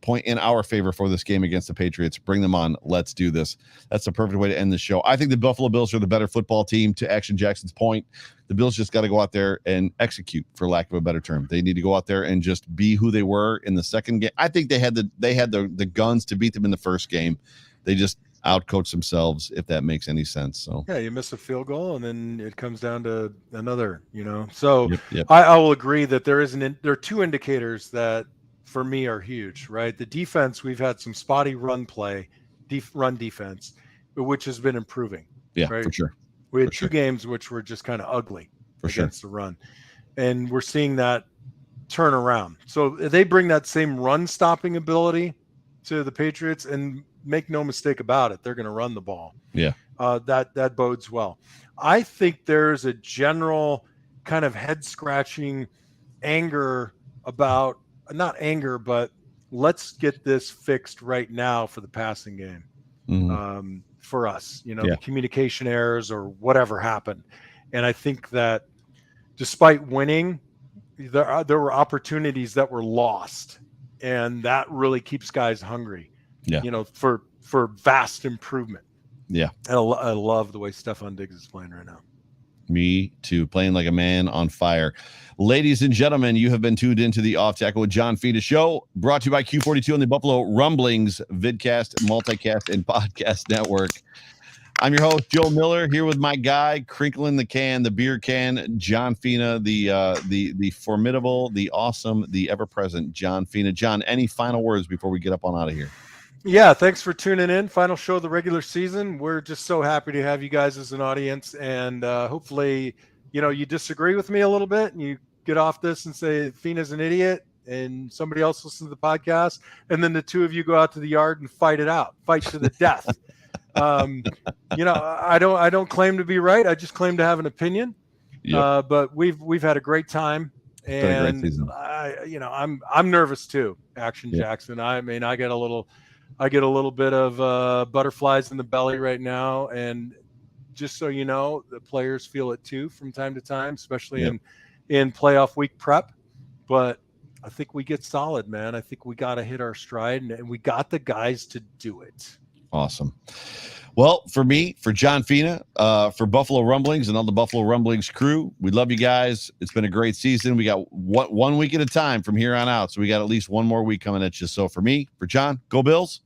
[SPEAKER 3] point in our favor for this game against the Patriots. Bring them on. Let's do this. That's the perfect way to end the show. I think the Buffalo Bills are the better football team. To Action Jackson's point, the Bills just got to go out there and execute, for lack of a better term. They need to go out there and just be who they were in the second game. I think they had the guns to beat them in the first game. They just outcoached themselves, if that makes any sense. So
[SPEAKER 2] yeah, you miss a field goal and then it comes down to another, So
[SPEAKER 3] yep.
[SPEAKER 2] I will agree that there are 2 indicators that for me are huge, right? The defense, we've had some spotty run defense, which has been improving.
[SPEAKER 3] Yeah,
[SPEAKER 2] right?
[SPEAKER 3] For sure.
[SPEAKER 2] We had 2 games which were just kind of ugly against the run. And we're seeing that turn around. So they bring that same run stopping ability to the Patriots, and make no mistake about it, they're going to run the ball.
[SPEAKER 3] Yeah.
[SPEAKER 2] That bodes well. I think there's a general kind of head scratching anger about, not anger, but let's get this fixed right now for the passing game. For us, the communication errors or whatever happened. And I think that despite winning, there were opportunities that were lost, and that really keeps guys hungry, for vast improvement.
[SPEAKER 3] Yeah.
[SPEAKER 2] And I love the way Stephon Diggs is playing right now.
[SPEAKER 3] Me too. Playing like a man on fire. Ladies and gentlemen, you have been tuned into the Off Tackle with John Fina show, brought to you by Q42 and the Buffalo Rumblings vidcast, multicast, and podcast network. I'm your host, Joe Miller, here with my guy, crinkling the can, the beer can, John Fina, the formidable, the awesome, the ever-present John Fina. John, any final words before we get up on out of here?
[SPEAKER 2] Yeah, thanks for tuning in. Final show of the regular season. We're just so happy to have you guys as an audience, and hopefully, you disagree with me a little bit, and you get off this and say Fina's an idiot, and somebody else listens to the podcast, and then the two of you go out to the yard and fight it out, fight to the death. I don't claim to be right. I just claim to have an opinion. Yep. But we've had a great time, and I'm nervous too. Action yep. Jackson. I mean, I get a little bit of butterflies in the belly right now, and just so you know, the players feel it too from time to time, especially yep. in playoff week prep. But I think we get solid, man. I think we got to hit our stride, and we got the guys to do it.
[SPEAKER 3] Awesome. Well, for me, for John Fina, for Buffalo Rumblings and all the Buffalo Rumblings crew, we love you guys. It's been a great season. We got one week at a time from here on out. So we got at least one more week coming at you. So for me, for John, go Bills.